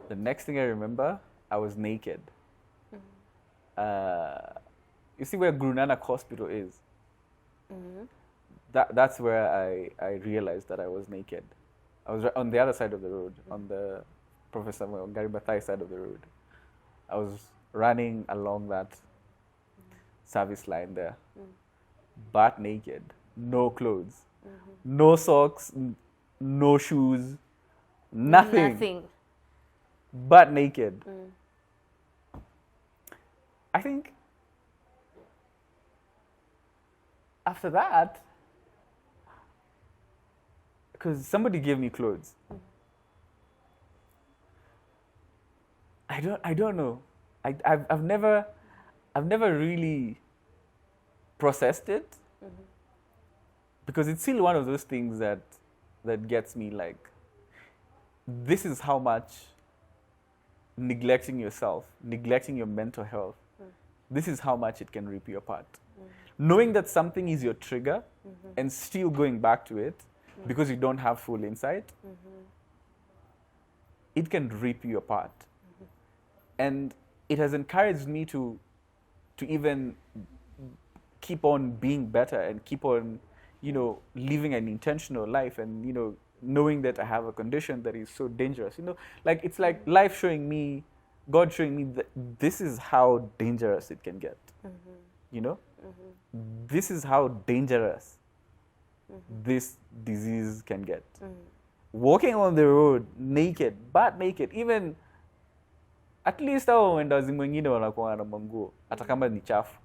The next thing I remember, I was naked. You see where Guru Nanak Hospital is? That's where I realized that I was naked. I was on the other side of the road, on the Professor Garibathai side of the road. I was running along that service line there, butt naked, no clothes, no socks, no shoes, nothing. Butt naked. I think after that, because somebody gave me clothes. I don't know. I've never really processed it, because it's still one of those things that gets me like, this is how much neglecting yourself, neglecting your mental health, this is how much it can rip you apart. Knowing that something is your trigger and still going back to it because you don't have full insight, it can rip you apart. And it has encouraged me to even keep on being better and keep on, living an intentional life, and, knowing that I have a condition that is so dangerous. Like, it's like life showing me, God showing me that this is how dangerous it can get. This is how dangerous this disease can get. Walking on the road naked, butt naked, even at least hao wazimu wengine wanakuwa na manguo hata kama ni chafu.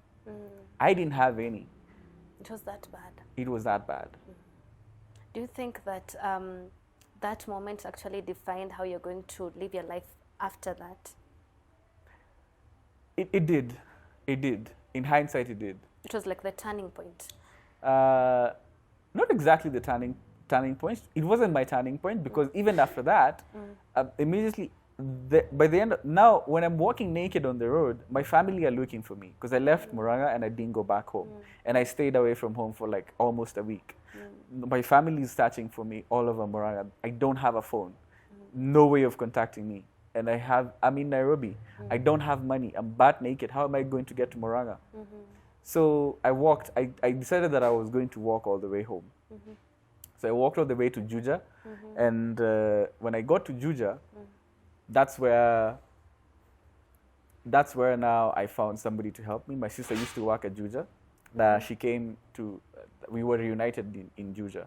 I didn't have any. It was that bad. It was that bad. Do you think that that moment actually defined how you're going to live your life after that? It did. It did. In hindsight, it did. It was like the turning point. Not exactly the turning point. It wasn't my turning point, because even after that, immediately, by the end, now when I'm walking naked on the road, my family are looking for me, because I left Murang'a and I didn't go back home. And I stayed away from home for like almost a week. My family is searching for me all over Murang'a. I don't have a phone. No way of contacting me. And I'm in Nairobi. I don't have money. I'm butt naked. How am I going to get to Murang'a? So I walked. I decided that I was going to walk all the way home. So I walked all the way to Juja. And when I got to Juja, that's where now I found somebody to help me. My sister used to work at Juja. She came to, we were reunited in Juja.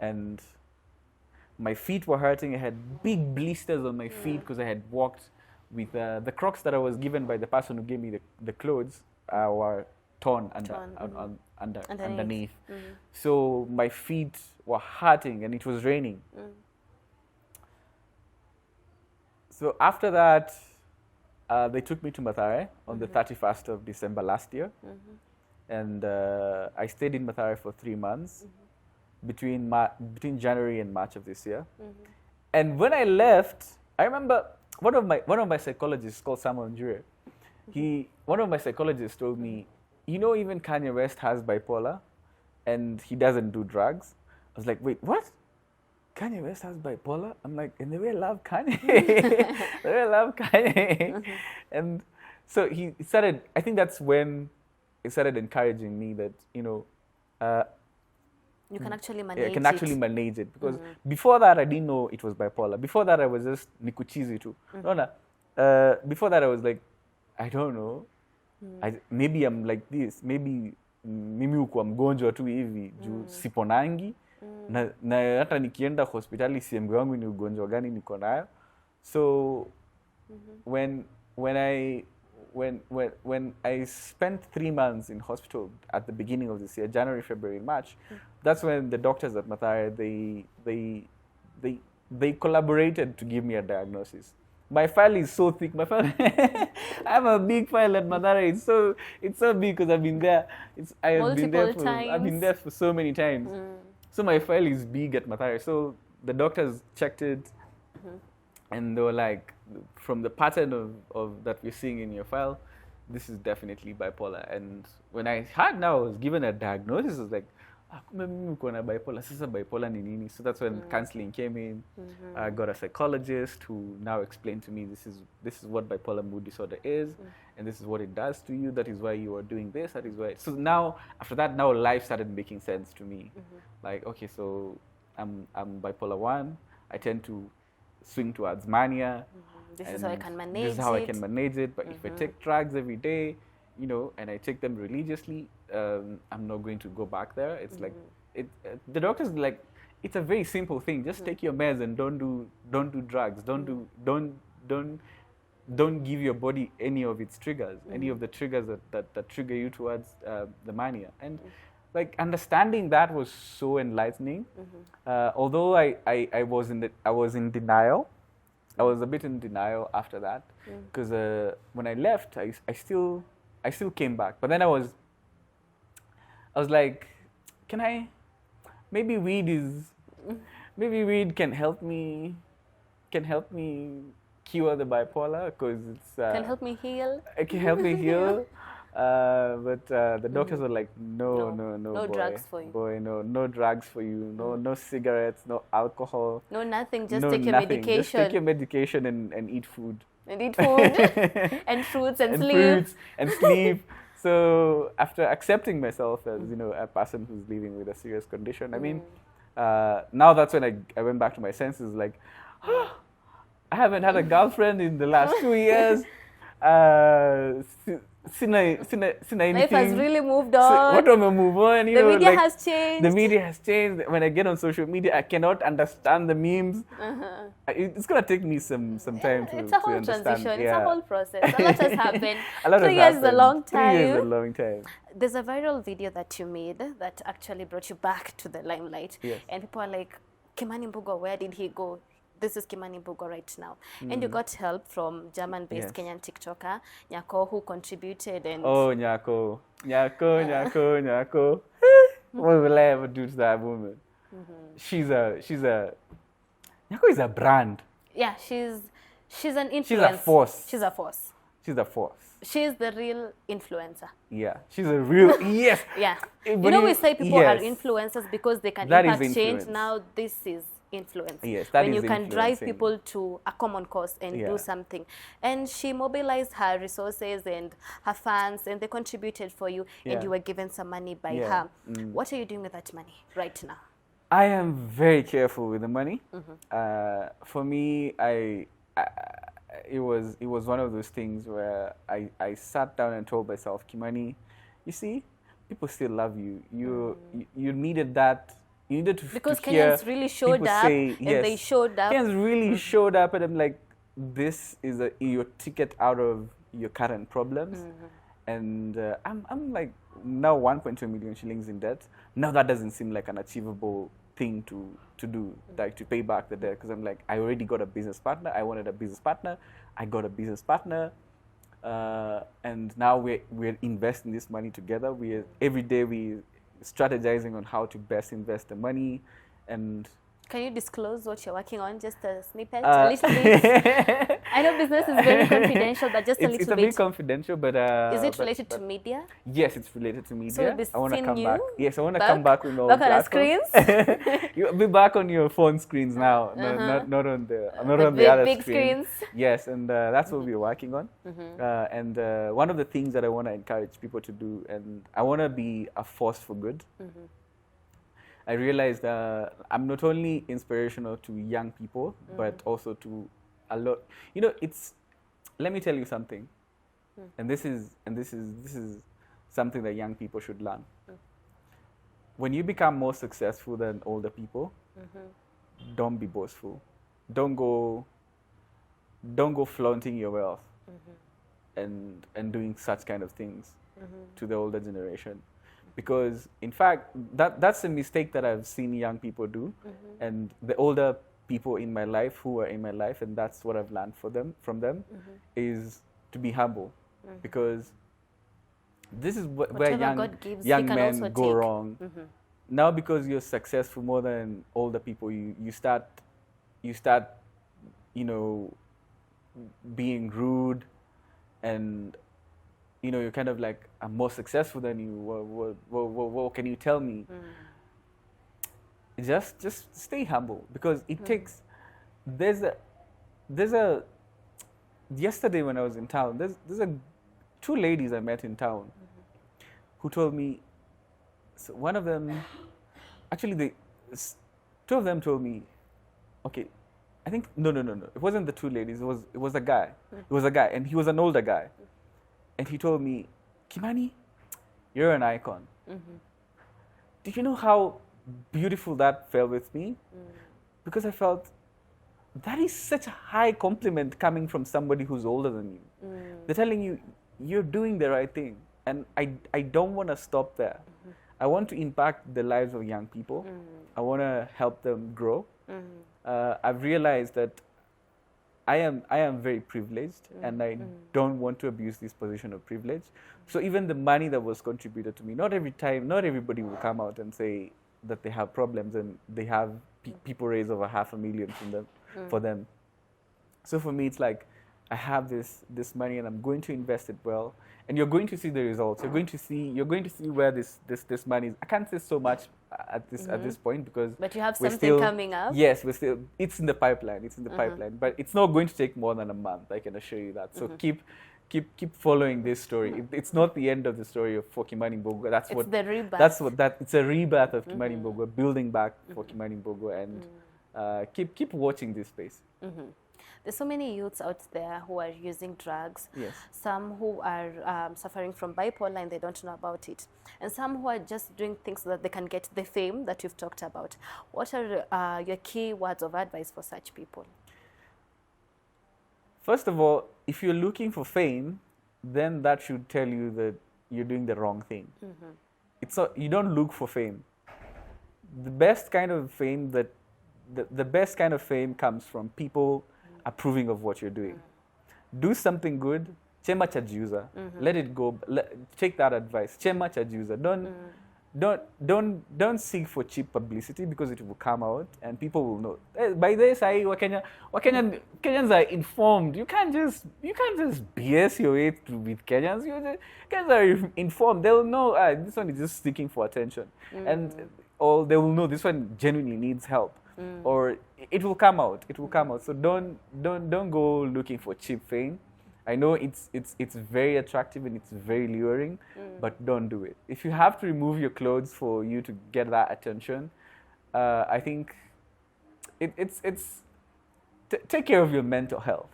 And My feet were hurting. I had big blisters on my feet because I had walked with the Crocs that I was given by the person who gave me the clothes were torn underneath. So my feet were hurting and it was raining. So after that, they took me to Mathare on the 31st of December last year. And I stayed in Mathare for 3 months between January and March of this year. And when I left, I remember one of my psychologists called Samuel Njure. One of my psychologists told me, you know, even Kanye West has bipolar and he doesn't do drugs. I was like, wait, what? Kanye West has bipolar? I'm like, and they will love Kanye. They will love Kanye. And so he started, I think that's when he started encouraging me that, you know, you can actually manage it. I can actually manage it. Because before that, I didn't know it was bipolar. Before that, I was just nikuchizi too. Before that, I was like, I don't know. Maybe I'm like this. Maybe mimi ukuwa mgonjwa tu hivi juu siponangi. Na hata nikienda hospitali siambiwi wangu ni ugonjwa gani niko nayo. So when I spent 3 months in hospital at the beginning of this year, January, February, March, that's when the doctors at Mathare they collaborated to give me a diagnosis. My file is so thick. My file, I have a big file at Mathare. It's so big because I've been there. I've been there for so many times. So my file is big at Mathare. So the doctors checked it, and they were like, from the pattern of that we're seeing in your file, this is definitely bipolar. And when I was given a diagnosis, I was like, bipolar. Sasa bipolar ni nini? So that's when counseling came in. I got a psychologist who now explained to me this is what bipolar mood disorder is, and this is what it does to you. That is why you are doing this. That is why. So now after that, now life started making sense to me. Like, okay, so I'm bipolar 1. I tend to swing towards mania. This is how I can manage it. This is how I can manage it. But if I take drugs every day, you know, and I take them religiously, I'm not going to go back there. It's like the doctors like, it's a very simple thing. Just take your meds and don't do drugs. Don't give your body any of its triggers, any of the triggers that trigger you towards the mania. And like understanding that was so enlightening. Although I was in denial. I was a bit in denial after that because when I left, I still came back. But then I was like, maybe weed can help me cure the bipolar because it's can help me heal. It can help me heal. But the doctors were like, no, boy, drugs for you. Boy, no drugs for you. No cigarettes, no alcohol. No nothing. Just take your medication. Just take your medication and eat food. And eat food and fruits and sleep. So after accepting myself as a person who's living with a serious condition, I mean, now that's when I went back to my senses. Like, I haven't had a girlfriend in the last 2 years. Life has really moved on. What am I move on? The media has changed. The media has changed. When I get on social media, I cannot understand the memes. It's gonna take me some time to understand. It's a whole transition. It's a whole process. A lot has happened. A lot 3 years is a long time. 3 years is a long time. There's a viral video that you made that actually brought you back to the limelight. Yes. And people are like, Kimani Mbugua, where did he go? This is Kimani Mbugua right now. And you got help from German-based Kenyan TikToker, Nyako, who contributed. And oh, Nyako. What will I ever do to that woman? Nyako is a brand. Yeah, she's an influencer. She's a force. She's a force. She's a force. She's the real influencer. Yeah, she's a real, yes. Yeah. We say people are influencers because they can impact change. Now this is influence. Yes, that when is you can drive people to a common cause and do something. And she mobilized her resources and her fans, and they contributed for you, and you were given some money by her. What are you doing with that money right now? I am very careful with the money. For me, it was one of those things where I sat down and told myself, Kimani, you see, people still love you. You needed that You needed to because to hear Kenyans really showed people up, say, and yes. they showed up. Kenyans really showed up, and I'm like, this is your ticket out of your current problems. And I'm like now 1.2 million shillings in debt. Now that doesn't seem like an achievable thing to do, like to pay back the debt, because I'm like, I already got a business partner. I wanted a business partner. I got a business partner. And now we're investing this money together. Every day we strategizing on how to best invest the money. And can you disclose what you're working on? Just a snippet, a little bit. I know business is very confidential, but just a little bit. It's a bit confidential, but is it related to media? Yes, it's related to media. So we'll be I want to come seeing back. you Yes, I want to come back with all back on our screens. You'll be back on your phone screens now, not on the other big screens. screens. Yes, and that's what we're working on. And one of the things that I want to encourage people to do, and I want to be a force for good. I realized I'm not only inspirational to young people, but also to a lot. You know, let me tell you something, and this is something that young people should learn. When you become more successful than older people, don't be boastful. Don't go flaunting your wealth and doing such kind of things to the older generation. Because in fact, that's a mistake that I've seen young people do, and the older people in my life who are in my life, and that's what I've learned from them, is to be humble, because this is where young men go wrong. Now, because you're successful more than older people, you start, being rude, and you're kind of like, I'm more successful than you. What can you tell me? Just stay humble, because it takes. There's a. Yesterday when I was in town, there's two ladies I met in town, who told me. So one of them, actually, two of them told me, okay, I think no. It wasn't the two ladies. It was a guy. It was a guy, and he was an older guy. And he told me, Kimani, you're an icon. Did you know how beautiful that felt with me? Because I felt that is such a high compliment coming from somebody who's older than you. They're telling you, you're doing the right thing. And I don't want to stop there. I want to impact the lives of young people. I want to help them grow. I've realized that I am very privileged, and I don't want to abuse this position of privilege. So even the money that was contributed to me, not everybody will come out and say that they have problems and they have people raise over $500,000 for them. So for me, it's like, I have this money and I'm going to invest it well, and you're going to see the results. You're going to see where this money is. I can't say so much at this point, because but you have something coming up. Yes, it's in the pipeline. But it's not going to take more than a month. I can assure you that. So keep following this story. It's not the end of the story for Kimani Mbugua. It's the rebirth. It's a rebirth of Kimani Mbugua, building back for Kimani Mbugua, and keep watching this space. There's so many youths out there who are using drugs. Yes. Some who are suffering from bipolar and they don't know about it. And some who are just doing things so that they can get the fame that you've talked about. What are your key words of advice for such people? First of all, if you're looking for fame, then that should tell you that you're doing the wrong thing. You don't look for fame. The best kind of fame comes from people approving of what you're doing. Do something good. Chema chajuza. Let it go. Take that advice. Chema chajuza. Don't seek for cheap publicity, because it will come out and people will know. By this, Kenyans are informed. You can't just BS your way with Kenyans. Kenyans are informed. They'll know this one is just seeking for attention, or they will know this one genuinely needs help. Or it will come out. So don't go looking for cheap fame. I know it's very attractive and it's very luring, but don't do it. If you have to remove your clothes for you to get that attention, I think take care of your mental health.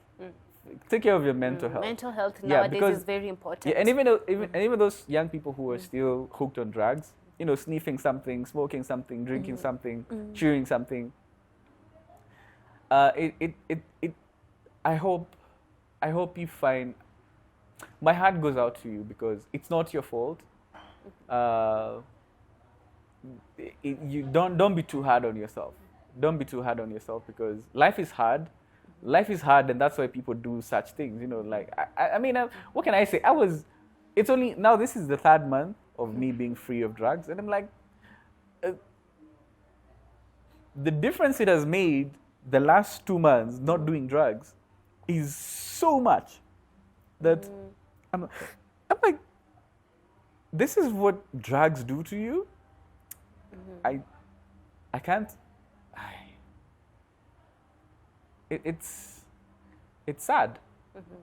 Take care of your mental health. Mental health nowadays is very important. Yeah, and even those young people who are still hooked on drugs, sniffing something, smoking something, drinking something, chewing something. I hope you find. My heart goes out to you because it's not your fault. You don't be too hard on yourself. Don't be too hard on yourself because life is hard. Life is hard, and that's why people do such things. I mean, what can I say? It's only now. This is the 3rd month of me being free of drugs, and I'm like, the difference it has made the last 2 months not doing drugs is so much that I'm like, this is what drugs do to you. I can't. It's sad.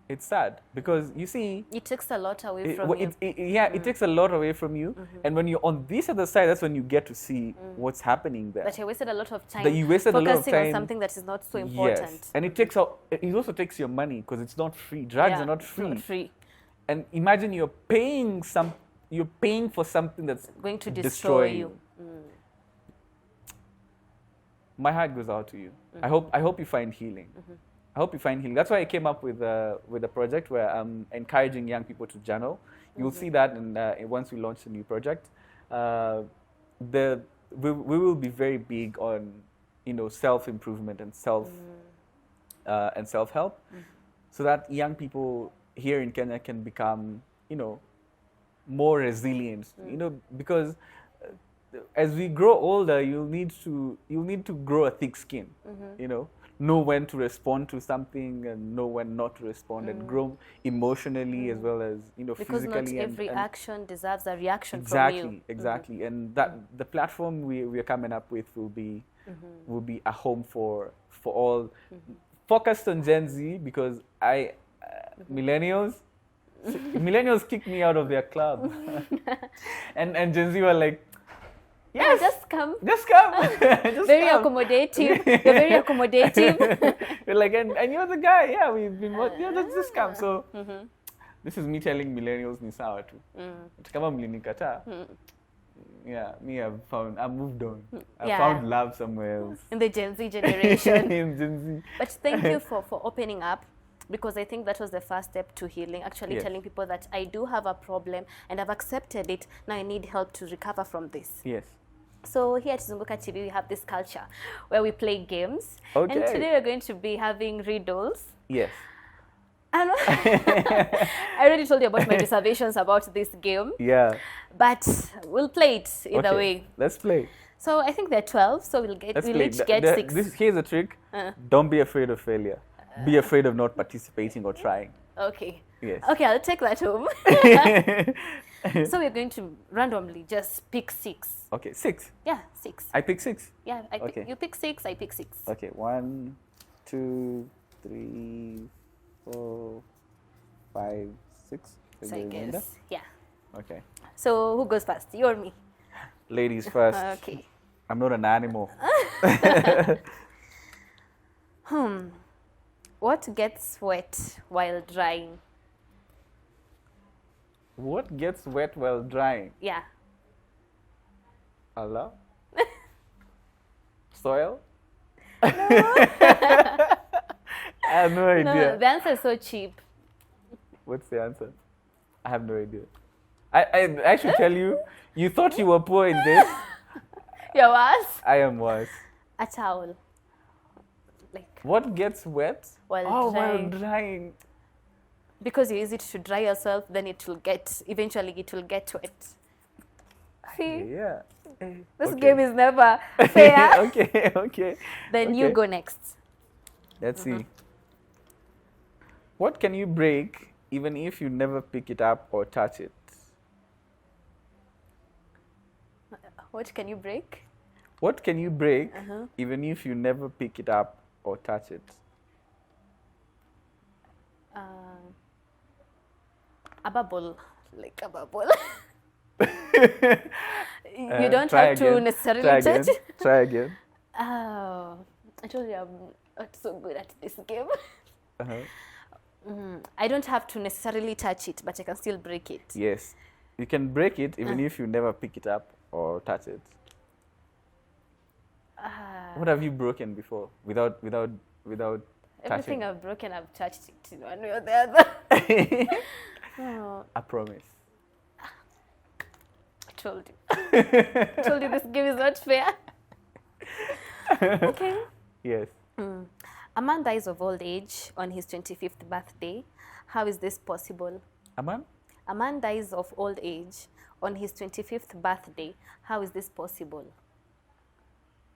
It's sad because you see, it takes a lot away from you. It takes a lot away from you, and when you're on this other side, that's when you get to see what's happening there. That you wasted a lot of time. Focusing on something that is not so important. Yes, and it also takes your money because it's not free. Drugs are not free. Not free. And imagine you're paying for something that's going to destroy you. My heart goes out to you. I hope you find healing. I hope you find healing. That's why I came up with a project where I'm encouraging young people to journal. You'll see that once we launch the new project. We will be very big on self-improvement and self-help, so that young people here in Kenya can become more resilient. Because as we grow older, you'll need to grow a thick skin. Know when to respond to something and know when not to respond, and grow emotionally as well as because physically. Because not every action deserves a reaction from you. Exactly, and that the platform we are coming up with will be a home for all, focused on Gen Z because millennials kicked me out of their club, and Gen Z were like, yes, just come. Just come. Very accommodative. You're very accommodative. You're like, and you're the guy. Yeah, we've been. Just come. So this is me telling millennials ni sawa tu. Kama mlinikataa. Yeah, I've moved on. I found love somewhere else. In the Gen Z generation. In Gen Z. But thank you for opening up. Because I think that was the first step to healing, actually telling people that I do have a problem and I've accepted it. Now I need help to recover from this. Yes. So here at Zunguka TV, we have this culture where we play games. Okay. And today we're going to be having riddles. Yes. And I already told you about my reservations about this game. Yeah. But we'll play it either way. Let's play. So I think there are 12, so we'll each get 6. Here's a trick. Don't be afraid of failure. Be afraid of not participating or trying. Okay. Yes. Okay, I'll take that home. So we're going to randomly just pick 6. Okay, 6. Yeah, 6. I pick 6. Yeah, you pick 6, I pick 6. Okay, 1, 2, 3, 4, 5, 6. So I guess, yeah. Okay. So who goes first? You or me? Ladies first. Okay. I'm not an animal. What gets wet while drying? What gets wet while drying? Yeah. Allah? Soil? No. I have no idea. No, the answer is so cheap. What's the answer? I have no idea. I should tell you, you thought you were poor in this. You're worse? I am worse. A towel. What gets wet? While drying. While drying. Because you use it to dry yourself, then eventually it will get wet. See? Yeah. This game is never fair. Okay. Then you go next. Let's see. What can you break even if you never pick it up or touch it? What can you break? What can you break even if you never pick it up or touch it? A bubble. Like a bubble. You don't have to necessarily touch it. Try again. Oh, I told you I'm not so good at this game. I don't have to necessarily touch it, but I can still break it. Yes. You can break it even if you never pick it up or touch it? Uh, What have you broken before without everything touching? I've broken, I've touched it in one way or the other. Oh, I promise. I told you. I told you this game is not fair. Okay. Yes. A man dies of old age on his 25th birthday. How is this possible? Aman? A man dies of old age on his 25th birthday. How is this possible?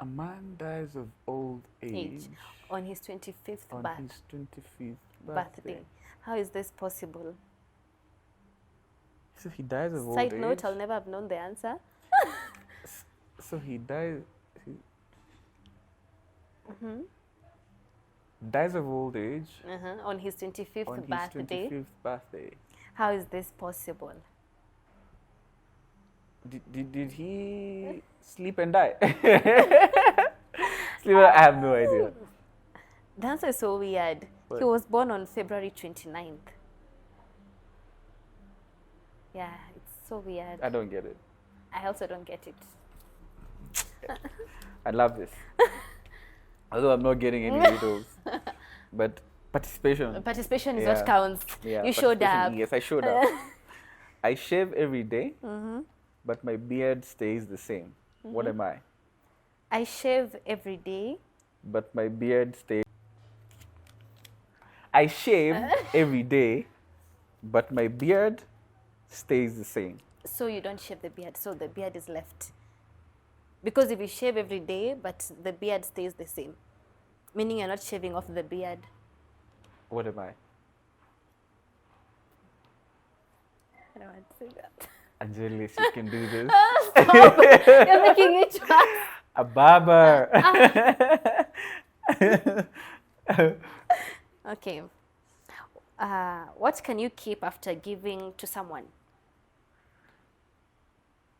A man dies of old age On his 25th on his 25th birthday. How is this possible? So he dies of old Side age. note, I'll never have known the answer. So he dies. Dies of old age On his 25th on his birthday. 25th birthday. How is this possible? Did he sleep and die? Sleep and I have no idea. The answer is so weird. What? He was born on February 29th. Yeah, it's so weird. I don't get it. I also don't get it. I love this. Although I'm not getting any riddles. But participation. Participation is Yeah. what counts. Yeah, You showed participation, up. Yes, I showed up. I shave every day, but my beard stays the same. What am I? I shave every day. But my beard stays. I shave every day, but my beard stays the same. So you don't shave the beard, so the beard is left. Because if you shave every day, but the beard stays the same, meaning you're not shaving off the beard. What am I? I don't want to say that. Angelis, you can do this. Stop! You're making it worse. A barber. Okay. What can you keep after giving to someone?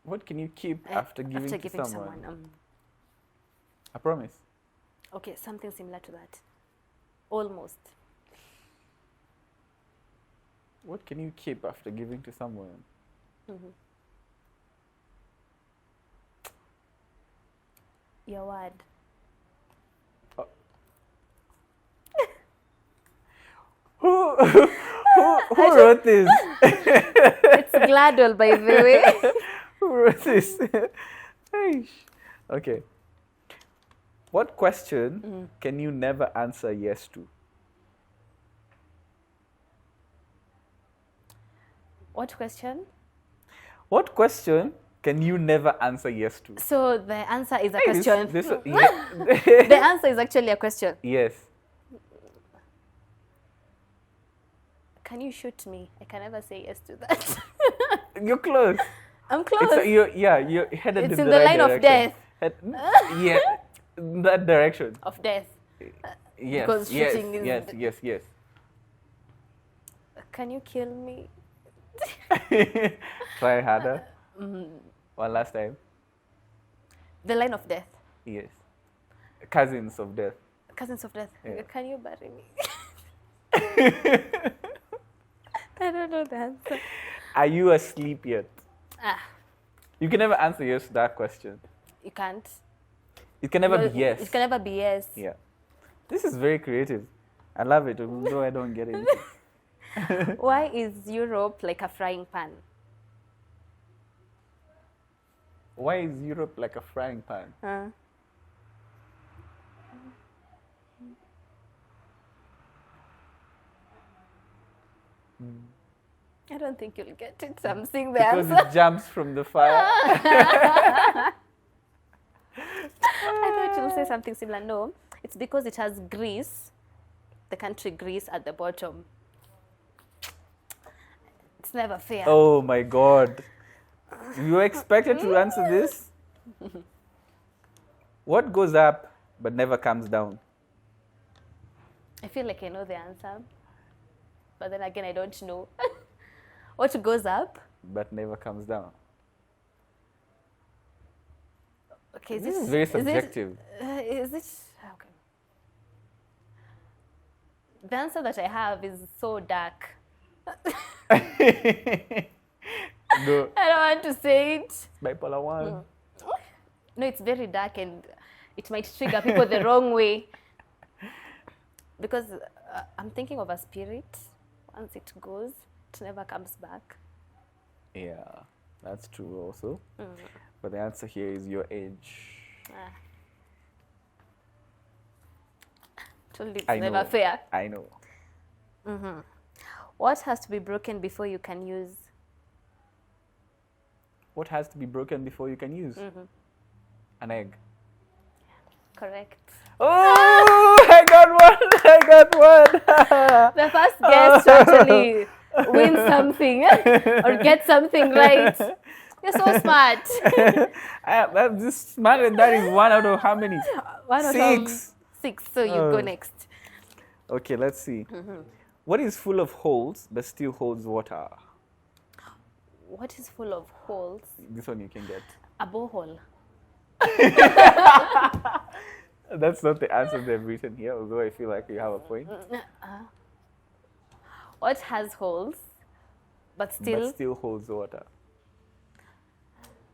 What can you keep after giving to someone? I promise. Okay, something similar to that. Almost. What can you keep after giving to someone? Your word. Who wrote this? It's Gladwell, by the way. Who wrote this? Eish. Okay. What question can you never answer yes to? What question? What question can you never answer yes to? So the answer is a Hey, question. yeah. The answer is actually a question. Yes. Can you shoot me? I can never say yes to that. You're close. I'm close. You're headed It's in in the the right line of direction. death. Yeah, in that direction. Of death. Yes, Because yes, shooting is yes. Can you kill me? Try harder. One last time. The line of death. Yes. Cousins of death. Cousins of death. Yeah. Can you bury me? I don't know the answer. Are you asleep yet? Ah, You can never answer yes to that question. you can't. It can never No, be yes. It can never be yes. Yeah. This is very creative. I love it, though I don't get it. Why is Europe like a frying pan? Why is Europe like a frying pan? I don't think you'll get it. So I'm seeing the Because answer. it jumps from the fire. I thought you'll say something similar. No, it's because it has Greece, the country Greece at the bottom. It's never fair. Oh my God. You expected to answer this? What goes up but never comes down? I feel like I know the answer, but then again, I don't know. What goes up? But never comes down. Okay, This is very subjective. Is it? Okay. The answer that I have is so dark. Go. I don't want to say it. Bipolar 1. No, it's very dark and it might trigger people the wrong way. Because I'm thinking of a spirit. Once it goes, it never comes back. Yeah, that's true also. But the answer here is your age. Told you it's I never know. fair. I know. What has to be broken before you can use? What has to be broken before you can use? An egg. Correct. Oh, I got one. I got one. The first guest to actually win something or get something right. You're so smart. I'm just smarter than that is 1 out of how many? One of 6. 6. So you go next. Okay, let's see. What is full of holes but still holds water? What is full of holes? This one you can get. A borehole. That's not the answer they've written here, although I feel like you have a point. What has holes but still holds water.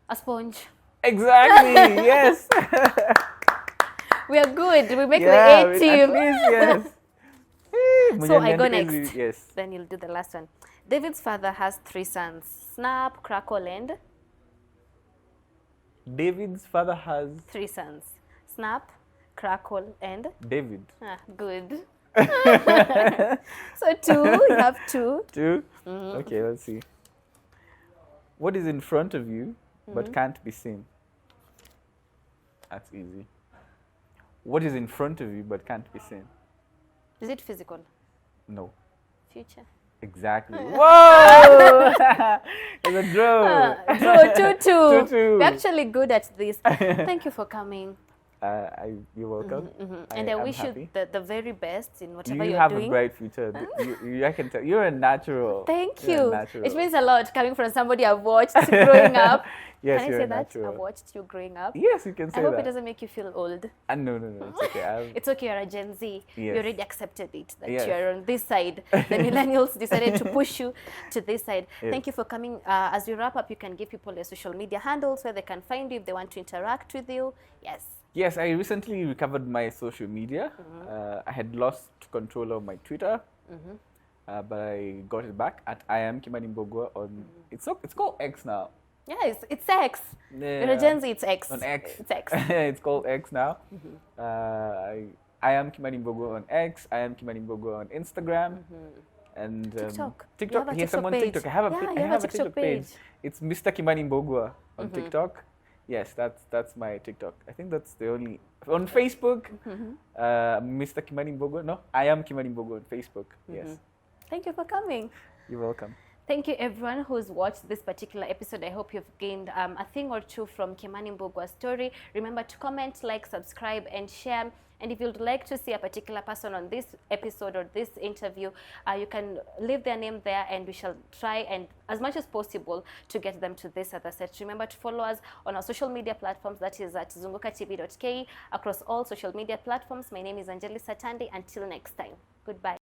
a sponge? Exactly, yes. We are good. We make Yeah, the A team. at least, yes. So I go next. Yes. Then you'll do the last one. David's father has 3 sons. Snap, Crackle, and David's father has 3 sons. Snap, Crackle, and David. Good. So 2. You have 2. 2? Okay, let's see. What is in front of you but can't be seen? That's easy. What is in front of you but can't be seen? Is it physical? No. Future. Exactly. Whoa! It's a draw. Draw 2-2. 2-2. We're actually good at this. Thank you for coming. You're welcome. And I I'm wish happy. you the very best in whatever You you're have doing. a bright future. I can tell. You're a natural. Thank You're a you. natural. It means a lot coming from somebody I've watched growing up. Yes, Can I you're say a that? natural. I've watched you growing up. Yes, you can say I hope that. it doesn't make you feel old. No, it's okay. It's okay, you're a Gen Z. You Yes. already accepted it, that Yes. you're on this side. The millennials decided to push you to this side. Yes. Thank you for coming. As we wrap up, you can give people your social media handles where they can find you if they want to interact with you. Yes. Yes, I recently recovered my social media. I had lost control of my Twitter, but I got it back at I am Kimani Mbugua on. It's called X now. Yeah, it's X. You're a Gen Z, it's X. On X. It's X. It's called X now. I am Kimani Mbugua on X. I am Kimani Mbugua on Instagram. And TikTok. TikTok. You have a Here's someone TikTok page. TikTok. I have a, Yeah, I you have a TikTok page. page. It's Mr. Kimani Mbugua on TikTok. Yes, that's my TikTok. I think that's the only. On Facebook, Mr. Kimani Mbugua. No, I am Kimani Mbugua on Facebook. Yes. Thank you for coming. You're welcome. Thank you everyone who's watched this particular episode. I hope you've gained a thing or two from Kimani Mbugua's story. Remember to comment, like, subscribe, and share. And if you'd like to see a particular person on this episode or this interview, you can leave their name there and we shall try and as much as possible to get them to this other set. Remember to follow us on our social media platforms, that is at zungukatv.ke, across all social media platforms. My name is Anjali Satandi. Until next time, goodbye.